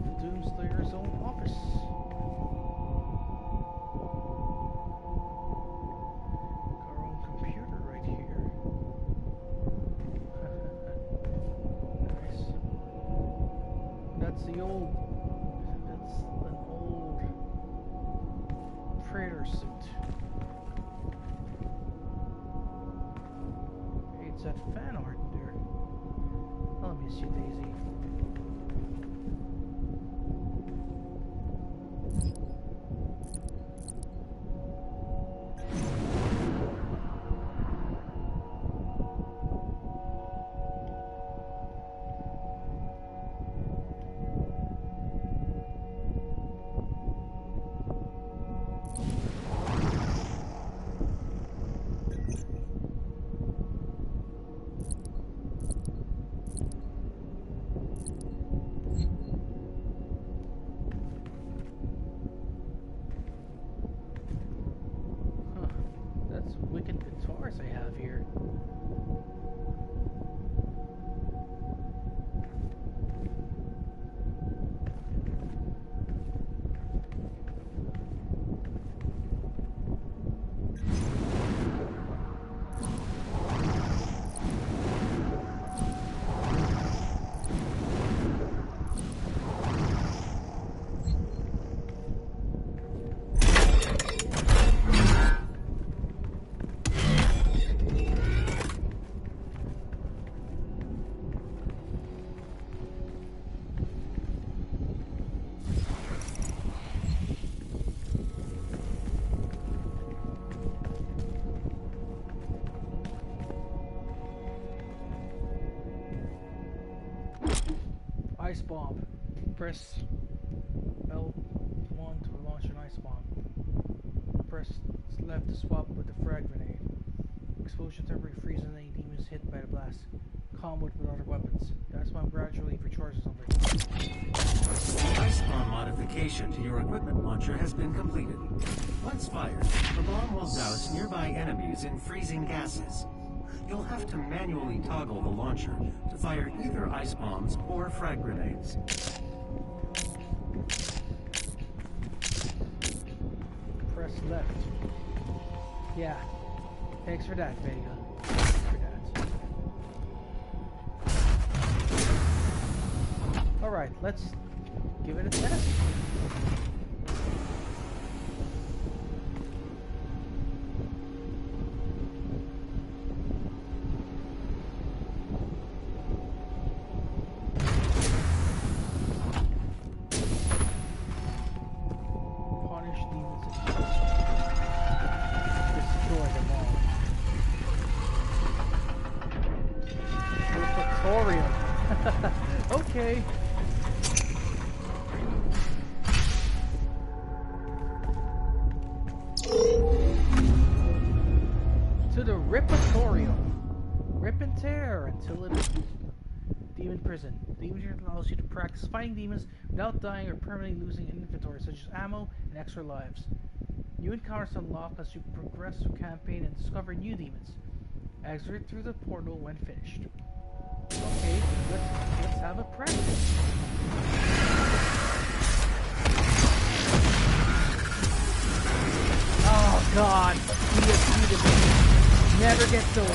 the Doomslayer's own office. Our own computer right here. Nice. That's an old Praetor suit. Hey, it's that fan art there. I'll miss you, Daisy. bomb. Press L1 to launch an ice bomb. Press left to swap with the frag grenade. Explosion temporarily freezes any demons hit by the blast. Combo with other weapons. The ice bomb gradually recharges over time. The ice bomb modification to your equipment launcher has been completed. Once fired, the bomb will douse nearby enemies in freezing gases. You'll have to manually toggle the launcher to fire either ice bombs or frag grenades. Press left. Yeah. Thanks for that, Vega. Thanks for that. Alright, let's give it a test. Punish demons and destroy them all. Reflectorium. Okay. To the Ripatorium. Rip and tear until it is demon prison. Demon here allows you to practice fighting demons without dying or permanently losing inventory such as ammo and extra lives. New encounters unlock as you progress through campaign and discover new demons. Exit through the portal when finished. Okay, let's have a practice. Oh God, he defeated me. Never gets old.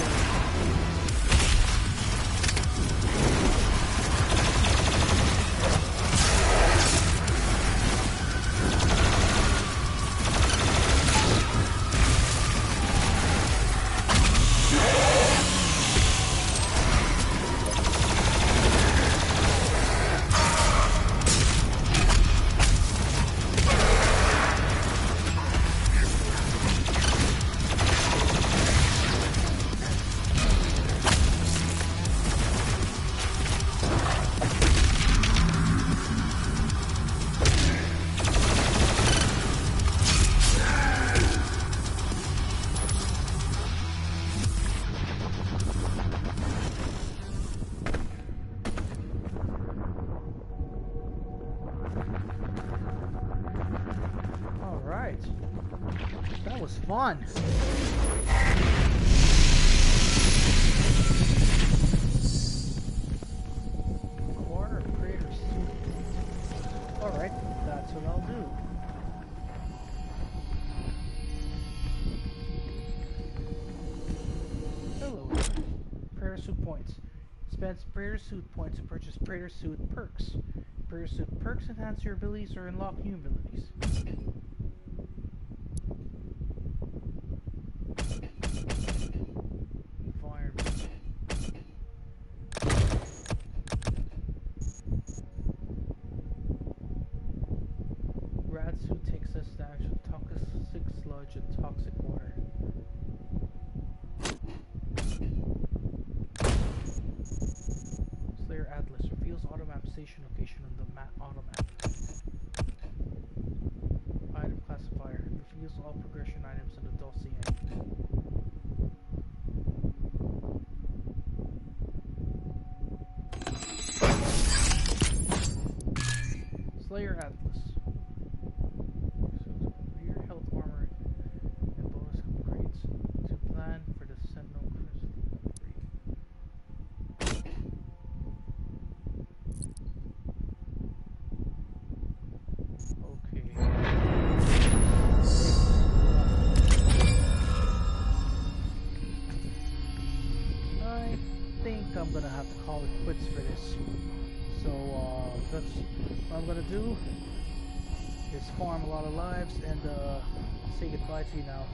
Alright. That was fun. Quarter crater soup. Alright, that's what I'll do. Hello. Prayer suit points. Spend prayer suit points to purchase prayer suit perks. Prayer suit perks enhance your abilities or unlock new abilities. Environment. Rad suit takes us damage with toxic sludge and toxic water. Slayer Atlas reveals auto map station location on the auto map. Item classifier reveals all progression items in the dossier. Slayer Atlas. Rear health armor and bonus upgrades to plan for the Sentinel Crystal upgrade. Okay. I think I'm gonna have to call it quits for this. So that's what I'm gonna do. Is farm a lot of lives and say goodbye to you now.